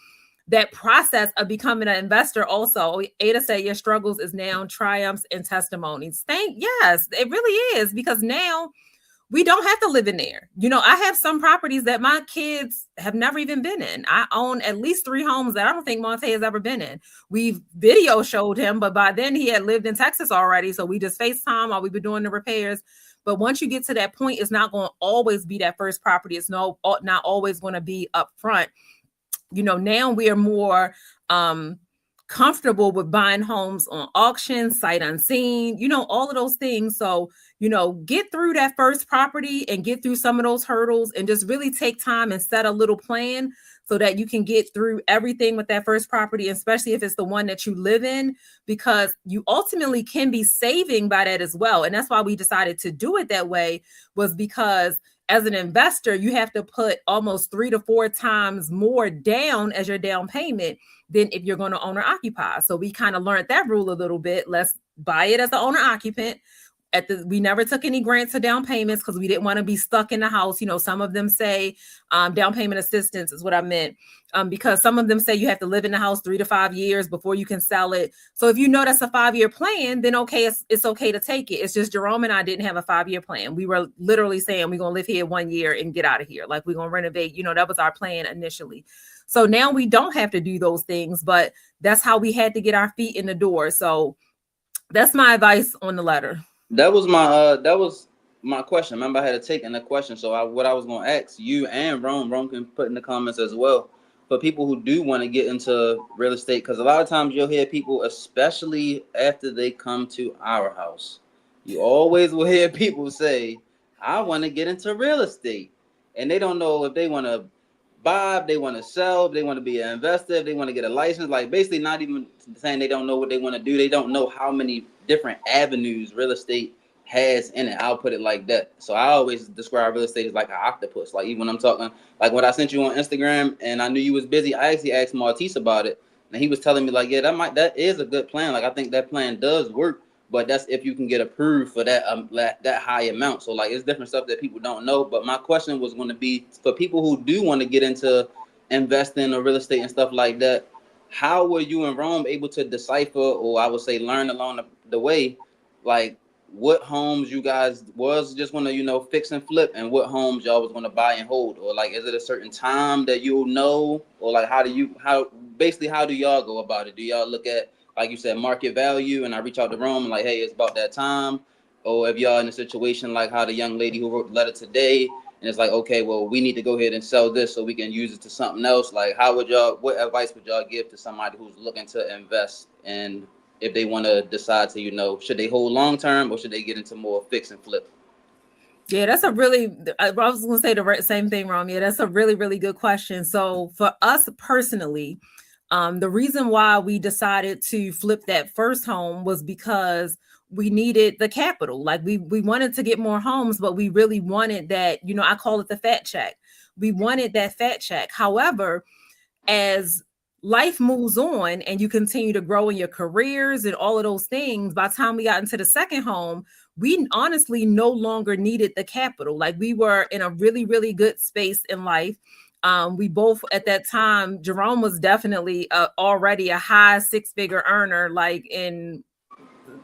that process of becoming an investor. Also, Ada said your struggles is now triumphs and testimonies. Yes, it really is, because now we don't have to live in there. I have some properties that my kids have never even been in. I own at least 3 homes that I don't think Monte has ever been in. We've video showed him, but by then he had lived in Texas already. So we just FaceTime while we were doing the repairs. But once you get to that point, it's not going to always be that first property. It's not always going to be up front. Now we are more comfortable with buying homes on auction, sight unseen, all of those things. So, get through that first property and get through some of those hurdles and just really take time and set a little plan so that you can get through everything with that first property, especially if it's the one that you live in, because you ultimately can be saving by that as well. And that's why we decided to do it that way, was because as an investor, you have to put almost 3 to 4 times more down as your down payment than if you're going to owner occupy. So we kind of learned that rule a little bit. Let's buy it as an owner occupant. we never took any grants or down payments because we didn't want to be stuck in the house. Some of them say down payment assistance is what I meant, because some of them say you have to live in the house 3 to 5 years before you can sell it. So if that's a 5-year plan, then okay, it's okay to take it. It's just Jerome and I didn't have a 5-year plan. We were literally saying we're going to live here 1 year and get out of here. Like, we're going to renovate. That was our plan initially. So now we don't have to do those things, but that's how we had to get our feet in the door. So that's my advice on the letter. That was my question. Remember, I had to take in the question. So what I was going to ask you and Rome can put in the comments as well, for people who do want to get into real estate, because a lot of times you'll hear people, especially after they come to our house, you always will hear people say, I want to get into real estate, and they don't know if they want to buy, if they want to sell, if they want to be an investor, if they want to get a license. Like, basically not even saying they don't know what they want to do. They don't know how many different avenues real estate has in it. I'll put it like that. So I always describe real estate as like an octopus. Like, even when I'm talking, like when I sent you on Instagram and I knew you was busy, I actually asked Martise about it, and he was telling me like, yeah, that is a good plan. Like, I think that plan does work, but that's if you can get approved for that that high amount. So like, it's different stuff that people don't know. But my question was going to be for people who do want to get into investing or real estate and stuff like that. How were you and Rome able to decipher, or I would say learn along the way, like what homes you guys was just going to, fix and flip, and what homes y'all was going to buy and hold? Or like, is it a certain time that you'll know? Or like, how do y'all go about it? Do y'all look at, like you said, market value, and I reach out to Rome and like, hey, it's about that time? Or if y'all in a situation like how the young lady who wrote the letter today, and it's like, okay, well, we need to go ahead and sell this so we can use it to something else. Like, what advice would y'all give to somebody who's looking to invest, and if they want to decide to, should they hold long term or should they get into more fix and flip? Yeah, that's a really, I was going to say the same thing, Rom. Yeah, that's a really, really good question. So for us personally, the reason why we decided to flip that first home was because we needed the capital. Like, we wanted to get more homes, but we really wanted that, I call it the fat check. We wanted that fat check. However, as life moves on and you continue to grow in your careers and all of those things, by the time we got into the second home, we honestly no longer needed the capital. Like, we were in a really, really good space in life. We both at that time, Jerome was definitely already a high 6-figure earner, like in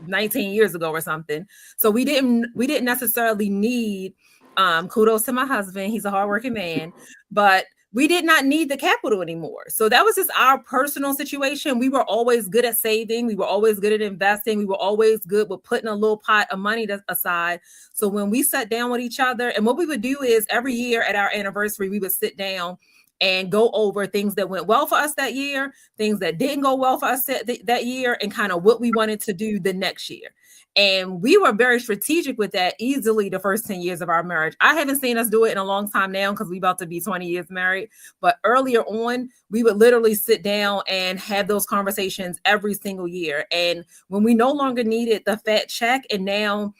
19 years ago or something. So we didn't necessarily need, kudos to my husband, he's a hardworking man, but we did not need the capital anymore. So that was just our personal situation. We were always good at saving. We were always good at investing. We were always good with putting a little pot of money aside. So when we sat down with each other, and what we would do is every year at our anniversary, we would sit down and go over things that went well for us that year, things that didn't go well for us that year, and kind of what we wanted to do the next year. And we were very strategic with that easily the first 10 years of our marriage. I haven't seen us do it in a long time now because we're about to be 20 years married. But earlier on, we would literally sit down and have those conversations every single year. And when we no longer needed the fat check, and now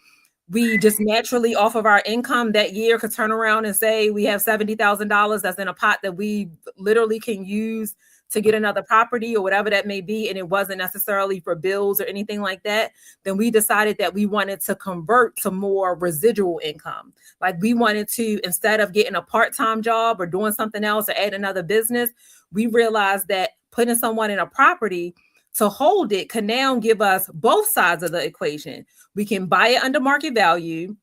we just naturally off of our income that year could turn around and say we have $70,000 that's in a pot that we literally can use to get another property or whatever that may be, and it wasn't necessarily for bills or anything like that, then we decided that we wanted to convert to more residual income. Like, we wanted to, instead of getting a part-time job or doing something else or add another business, we realized that putting someone in a property to hold it can now give us both sides of the equation. We can buy it under market value.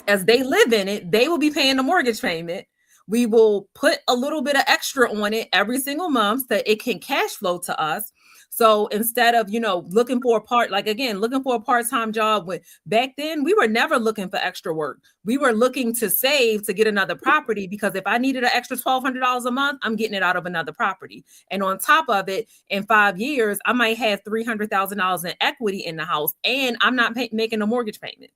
As they live in it, they will be paying the mortgage payment. We will put a little bit of extra on it every single month so that it can cash flow to us. So instead of, looking for a part-time job, back then we were never looking for extra work. We were looking to save to get another property, because if I needed an extra $1,200 a month, I'm getting it out of another property. And on top of it, in 5 years, I might have $300,000 in equity in the house, and I'm not making a mortgage payment.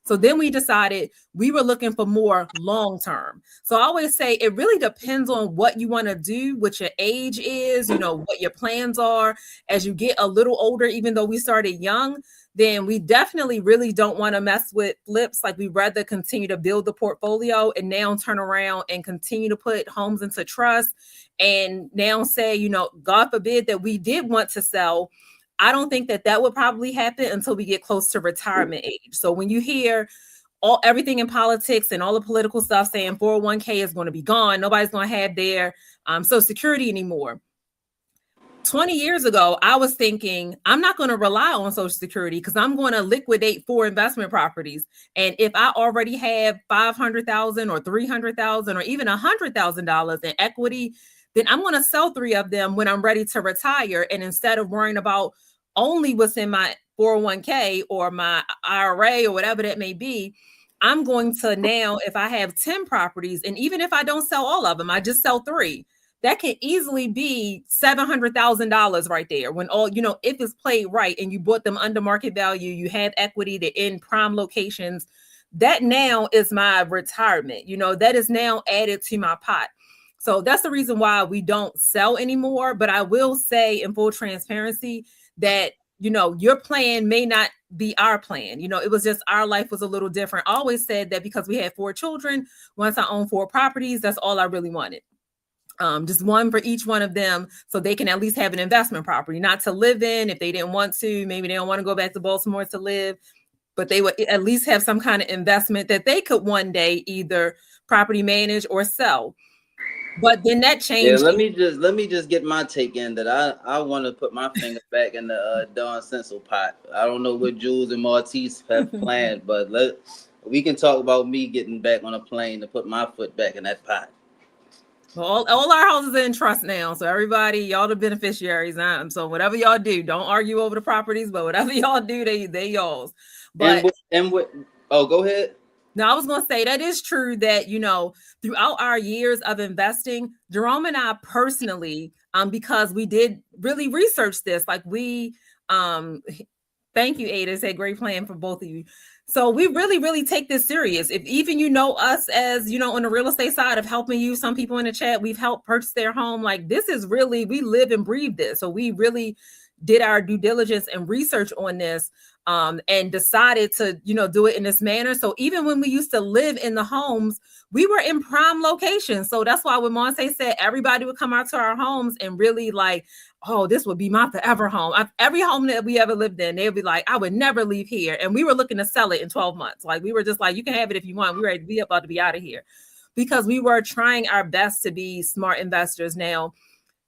So then we decided we were looking for more long-term. So I always say it really depends on what you want to do, what your age is, what your plans are. As you get a little older, even though we started young, then we definitely really don't want to mess with flips. Like, we'd rather continue to build the portfolio and now turn around and continue to put homes into trust. And now say, God forbid that we did want to sell, I don't think that would probably happen until we get close to retirement age. So when you hear everything in politics and all the political stuff saying 401k is going to be gone, nobody's going to have their Social Security anymore. 20 years ago, I was thinking, I'm not going to rely on Social Security because I'm going to liquidate 4 investment properties. And if I already have $500,000 or $300,000 or even $100,000 in equity, then I'm going to sell 3 of them when I'm ready to retire. And instead of worrying about only what's in my 401k or my IRA or whatever that may be, I'm going to now, if I have 10 properties, and even if I don't sell all of them, I just sell 3, that can easily be $700,000 right there. When all, if it's played right and you bought them under market value, you have equity, they're in prime locations, that now is my retirement. That is now added to my pot. So that's the reason why we don't sell anymore. But I will say in full transparency that, your plan may not be our plan. It was just our life was a little different. I always said that because we had 4 children, once I owned 4 properties, that's all I really wanted. Just one for each one of them so they can at least have an investment property, not to live in if they didn't want to. Maybe they don't want to go back to Baltimore to live, but they would at least have some kind of investment that they could one day either property manage or sell. But then that changed. Yeah, let me just get my take in that I want to put my finger back in the Don Sensel pot. I don't know what Jules and Martise have planned, but we can talk about me getting back on a plane to put my foot back in that pot. Well, all our houses are in trust now, so everybody, y'all the beneficiaries. So whatever y'all do, don't argue over the properties, but whatever y'all do, they y'all's. But go ahead. Now, I was going to say that is true that, throughout our years of investing, Jerome and I personally, because we did really research this, like thank you, Ada, it's a great plan for both of you. So we really, really take this serious. If even us as, on the real estate side of helping you, some people in the chat, we've helped purchase their home. Like this is really, we live and breathe this. So we really did our due diligence and research on this. And decided to, do it in this manner. So even when we used to live in the homes, we were in prime locations. So that's why when Monte said everybody would come out to our homes and really like, oh, this would be my forever home. Every home that we ever lived in, they'd be like, I would never leave here. And we were looking to sell it in 12 months. Like we were just like, you can have it if you want. We about to be out of here because we were trying our best to be smart investors. Now,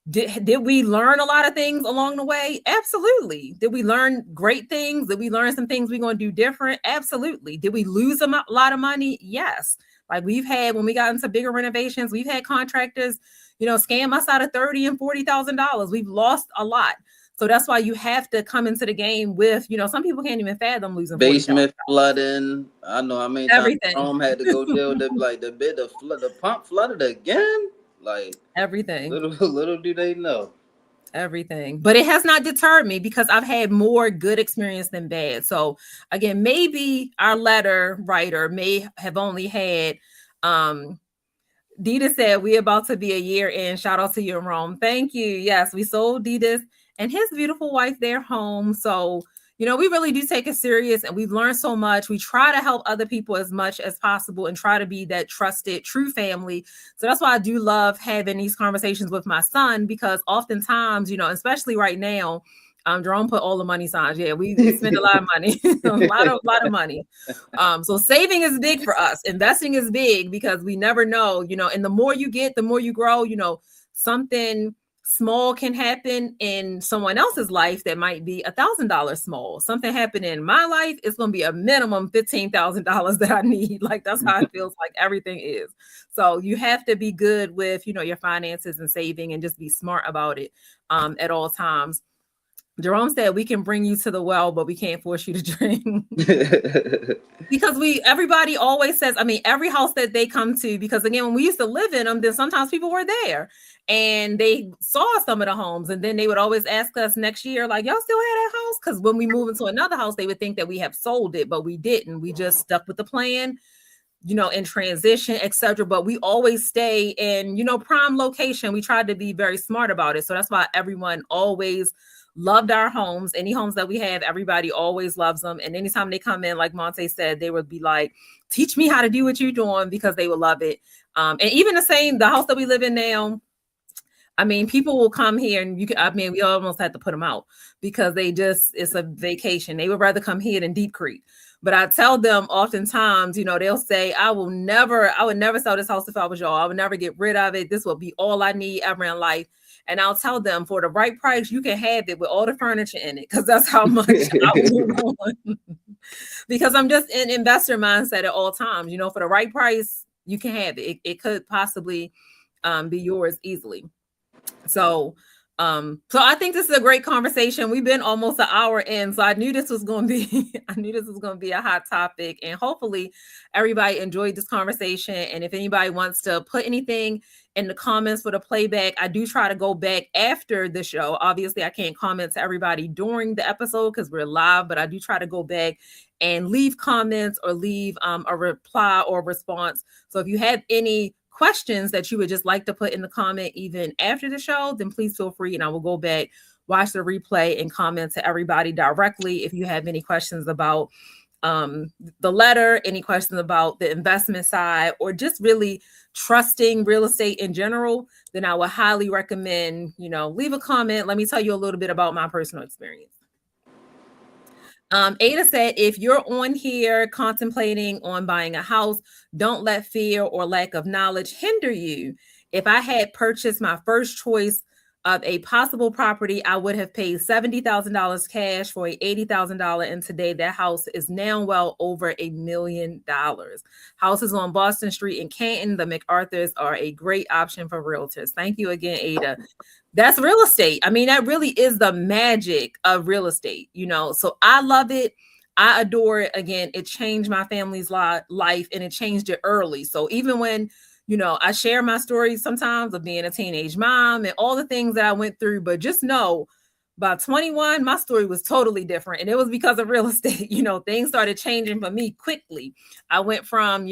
did we learn a lot of things along the way? Absolutely. Did we learn great things? Did we learn some things we're going to do different? Absolutely. Did we lose a lot of money? Yes. Like when we got into bigger renovations, we've had contractors, scam us out of $30,000 and $40,000. We've lost a lot. So that's why you have to come into the game with, some people can't even fathom losing basement flooding. I know. I mean, everything. Home had to go deal with the pump flooded again. Like everything. Little do they know. Everything. But it has not deterred me because I've had more good experience than bad. So again, maybe our letter writer may have only had Dita said we're about to be a year in. Shout out to you in Rome. Thank you. Yes, we sold Dita's and his beautiful wife their home. So we really do take it serious and we've learned so much. We try to help other people as much as possible and try to be that trusted, true family. So that's why I do love having these conversations with my son, because oftentimes, especially right now, Jerome put all the money signs. Yeah, we spend a lot of money, a lot of money. So saving is big for us. Investing is big because we never know, and the more you get, the more you grow, something small can happen in someone else's life that might be $1,000 small. Something happened in my life, it's going to be a minimum $15,000 that I need. Like that's how it feels like everything is. So you have to be good with, your finances and saving and just be smart about it at all times. Jerome said we can bring you to the well, but we can't force you to drink. Because everybody always says, every house that they come to, because again, when we used to live in them, then sometimes people were there and they saw some of the homes. And then they would always ask us next year, like, y'all still have that house? Because when we move into another house, they would think that we have sold it, but we didn't. We just stuck with the plan, in transition, etc. But we always stay in, prime location. We tried to be very smart about it. So that's why everyone always loved our homes. Any homes that we have, everybody always loves them. And anytime they come in, like Monte said, they would be like, teach me how to do what you're doing, because they would love it. And even the house that we live in now, I mean, people will come here and we almost had to put them out because it's a vacation. They would rather come here than Deep Creek. But I tell them oftentimes, they'll say, I would never sell this house if I was y'all. I would never get rid of it. This will be all I need ever in life. And I'll tell them, for the right price, you can have it with all the furniture in it, because that's how much I want. Because I'm just in investor mindset at all times. For the right price, you can have it. It could possibly be yours easily. So I think this is a great conversation. We've been almost an hour in, so I knew this was going to be a hot topic, and hopefully everybody enjoyed this conversation. And if anybody wants to put anything in the comments for the playback, I do try to go back after the show. Obviously, I can't comment to everybody during the episode because we're live, but I do try to go back and leave comments or leave a reply or response. So if you have any questions that you would just like to put in the comment even after the show, then please feel free, and I will go back, watch the replay, and comment to everybody directly. If you have any questions about the letter, any questions about the investment side, or just really trusting real estate in general, then I would highly recommend, leave a comment. Let me tell you a little bit about my personal experience. Ada said, if you're on here contemplating on buying a house, don't let fear or lack of knowledge hinder you. If I had purchased my first choice of a possible property, I would have paid $70,000 cash for a $80,000. And today that house is now well over $1 million. Houses on Boston Street in Canton, the McArthurs are a great option for realtors. Thank you again, Ada. That's real estate. I mean, that really is the magic of real estate, so I love it. I adore it. Again, it changed my family's life, and it changed it early. So even when, I share my stories sometimes of being a teenage mom and all the things that I went through, but just know by 21, my story was totally different. And it was because of real estate. Things started changing for me quickly. I went from,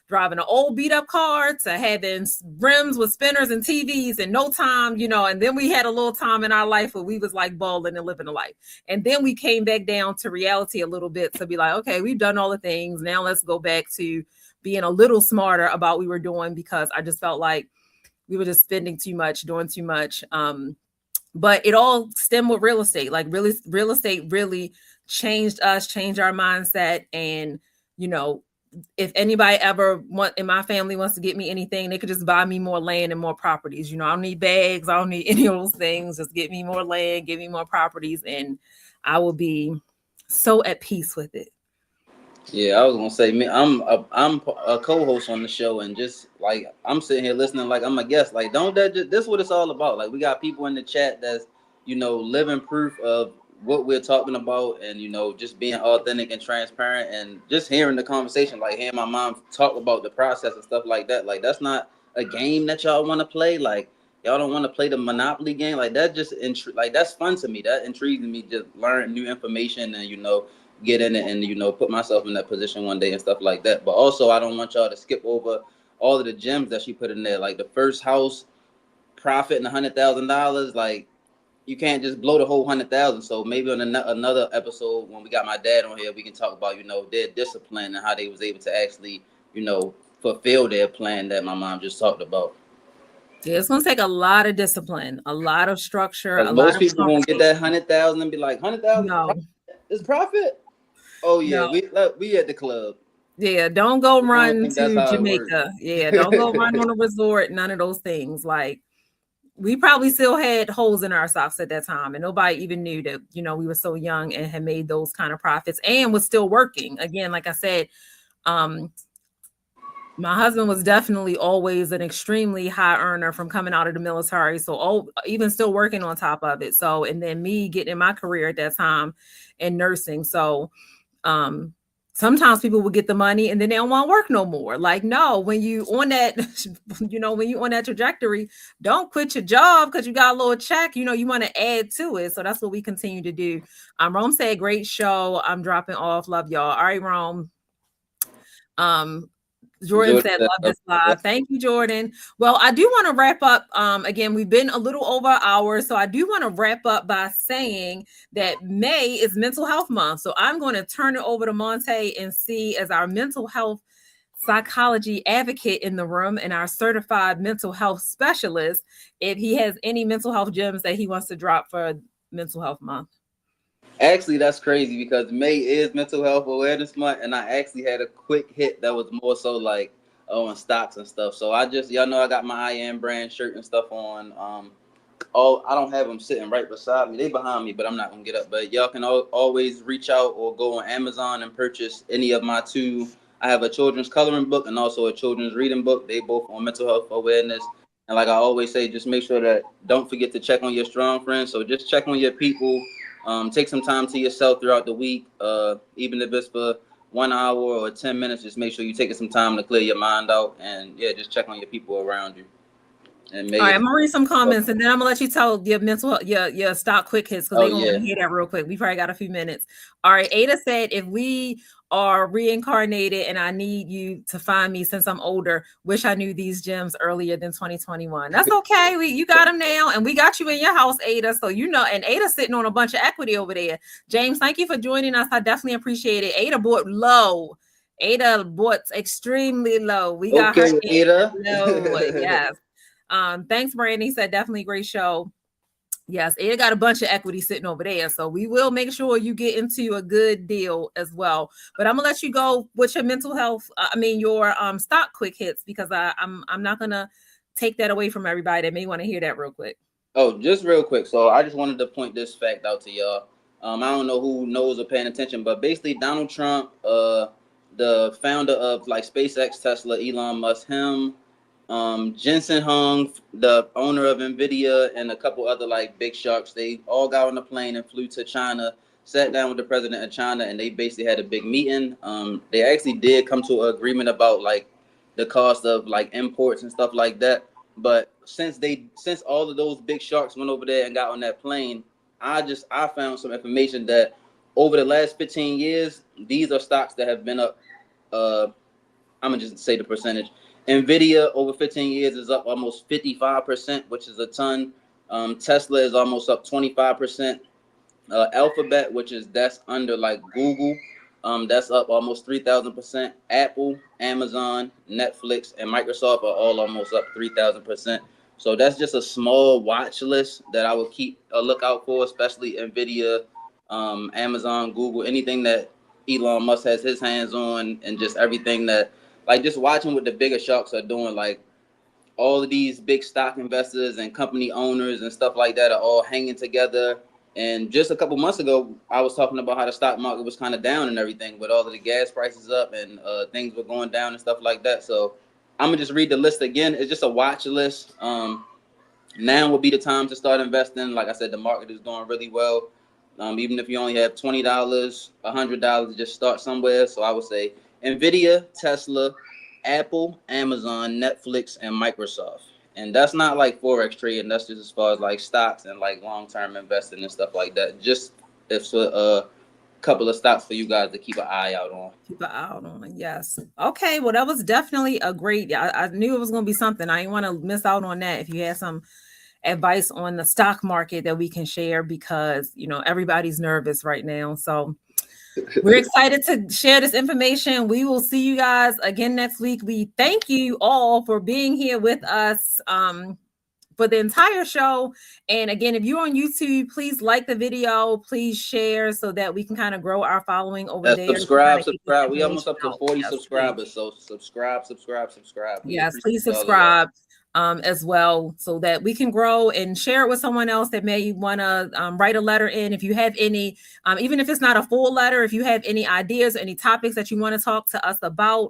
driving an old beat up car to having rims with spinners and TVs in no time, and then we had a little time in our life where we was like balling and living a life. And then we came back down to reality a little bit to be like, okay, we've done all the things. Now let's go back to being a little smarter about what we were doing, because I just felt like we were just spending too much, doing too much. But it all stemmed with real estate. Like real estate really changed us, changed our mindset. And, if anybody ever in my family wants to get me anything, they could just buy me more land and more properties. I don't need bags. I don't need any of those things. Just get me more land, give me more properties, and I will be so at peace with it. Yeah, I was gonna say, I'm a co-host on the show, and just like I'm sitting here listening, like I'm a guest. Like, this is what it's all about. Like, we got people in the chat that's living proof of what we're talking about, and just being authentic and transparent, and just hearing the conversation, like hearing my mom talk about the process and stuff like that. Like, that's not a game that y'all want to play. Like, y'all don't want to play the Monopoly game. Like, that just that's fun to me. That intrigues me. Just learn new information and get in it and put myself in that position one day and stuff like that. But also, I don't want y'all to skip over all of the gems that she put in there, like the first house profit and $100,000. Like, you can't just blow the whole 100,000. So maybe on another episode, when we got my dad on here, we can talk about their discipline and how they was able to actually fulfill their plan that my mom just talked about. Yeah, it's gonna take a lot of discipline, a lot of structure. Most people won't get that 100,000 and be like, 100,000 no. is profit. Oh yeah, no. we at the club. Yeah, don't go run to Jamaica. Yeah, don't go run on a resort. None of those things. Like, we probably still had holes in our socks at that time, and nobody even knew that we were so young and had made those kind of profits and was still working. Again, like I said, my husband was definitely always an extremely high earner from coming out of the military. So even still working on top of it. So, and then me getting in my career at that time in nursing. So sometimes people will get the money and then they don't want to work no more. Like, no, when you on that, when you on that trajectory, don't quit your job because you got a little check. You want to add to it. So that's what we continue to do. Rome said, great show. I'm dropping off. Love y'all. All right, Rome. Jordan said, love this live. Thank you, Jordan. Well, I do want to wrap up. Again, we've been a little over an hour. So I do want to wrap up by saying that May is Mental Health Month. So I'm going to turn it over to Monte and see, as our mental health psychology advocate in the room and our certified mental health specialist, if he has any mental health gems that he wants to drop for Mental Health Month. Actually, that's crazy because May is Mental Health Awareness Month, and I actually had a quick hit that was more so like on stocks and stuff. So y'all know I got my I Am brand shirt and stuff on. I don't have them sitting right beside me. They behind me, but I'm not gonna get up. But y'all can always reach out or go on Amazon and purchase any of my two. I have a children's coloring book and also a children's reading book. They both on mental health awareness. And like I always say, just make sure that don't forget to check on your strong friends. So just check on your people. Take some time to yourself throughout the week, even if it's for 1 hour or 10 minutes. Just make sure you're taking some time to clear your mind out, and yeah, just check on your people around you. And all right, I'm gonna read some comments, and then I'm gonna let you tell your your stock quick hits because they're gonna want to hear that real quick. We probably got a few minutes. All right, Ada said, if we are reincarnated and I need you to find me since I'm older, wish I knew these gems earlier than 2021. That's okay. You got them now, and we got you in your house, Ada. So you know, and Ada's sitting on a bunch of equity over there. James, thank you for joining us. I definitely appreciate it. Ada bought low. Ada bought extremely low. We got her Ada. Low. Yes. Thanks, Brandy. Said definitely great show. Yes, Ada got a bunch of equity sitting over there, so we will make sure you get into a good deal as well. But I'm gonna let you go with your mental health. Your stock quick hits, because I'm not gonna take that away from everybody that may want to hear that real quick. Oh, just real quick. So I just wanted to point this fact out to y'all. I don't know who knows or paying attention, but basically Donald Trump, the founder of like SpaceX, Tesla, Elon Musk, him. Jensen Huang, the owner of NVIDIA, and a couple other like big sharks, they all got on a plane and flew to China, sat down with the president of China, and they basically had a big meeting. They actually did come to an agreement about like the cost of like imports and stuff like that. But since all of those big sharks went over there and got on that plane, I found some information that over the last 15 years, these are stocks that have been up. I'm gonna just say the percentage. NVIDIA over 15 years is up almost 55%, which is a ton. Tesla is almost up 25%. Alphabet, that's under like Google, that's up almost 3,000%. Apple, Amazon, Netflix, and Microsoft are all almost up 3,000%. So that's just a small watch list that I would keep a lookout for, especially NVIDIA, Amazon, Google, anything that Elon Musk has his hands on, and just everything that, like, just watching what the bigger sharks are doing. Like, all of these big stock investors and company owners and stuff like that are all hanging together. And just a couple months ago, I was talking about how the stock market was kind of down and everything, with all of the gas prices up and things were going down and stuff like that. So I'm gonna just read the list again. It's just a watch list. Now would be the time to start investing. Like I said, the market is doing really well. Even if you only have $20, $100, just start somewhere. So I would say NVIDIA, Tesla, Apple, Amazon, Netflix, and Microsoft. And that's not like Forex trading. That's just as far as like stocks and like long-term investing and stuff like that. Just it's a couple of stocks for you guys to keep an eye out on. Keep an eye out on, yes. Okay, well, that was definitely a great, I knew it was going to be something. I didn't want to miss out on that. If you had some advice on the stock market that we can share, because, you know, everybody's nervous right now. So we're excited to share this information. We will see you guys again next week. We thank you all for being here with us for the entire show. And again, if you're on YouTube, please like the video, please share so that we can kind of grow our following over there. Subscribe. We almost up to 40 subscribers. So subscribe. Yes, please subscribe as well, so that we can grow, and share it with someone else that may want to write a letter in. If you have any, even if it's not a full letter, if you have any ideas or any topics that you want to talk to us about,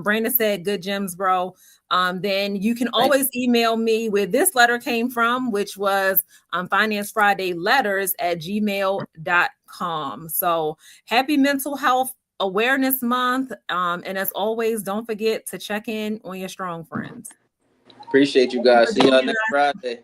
Brandon said, good gems, bro. Then you can always email me where this letter came from, which was financefridayletters@gmail.com. So happy Mental Health Awareness Month. And as always, don't forget to check in on your strong friends. Appreciate you guys. See y'all next Friday.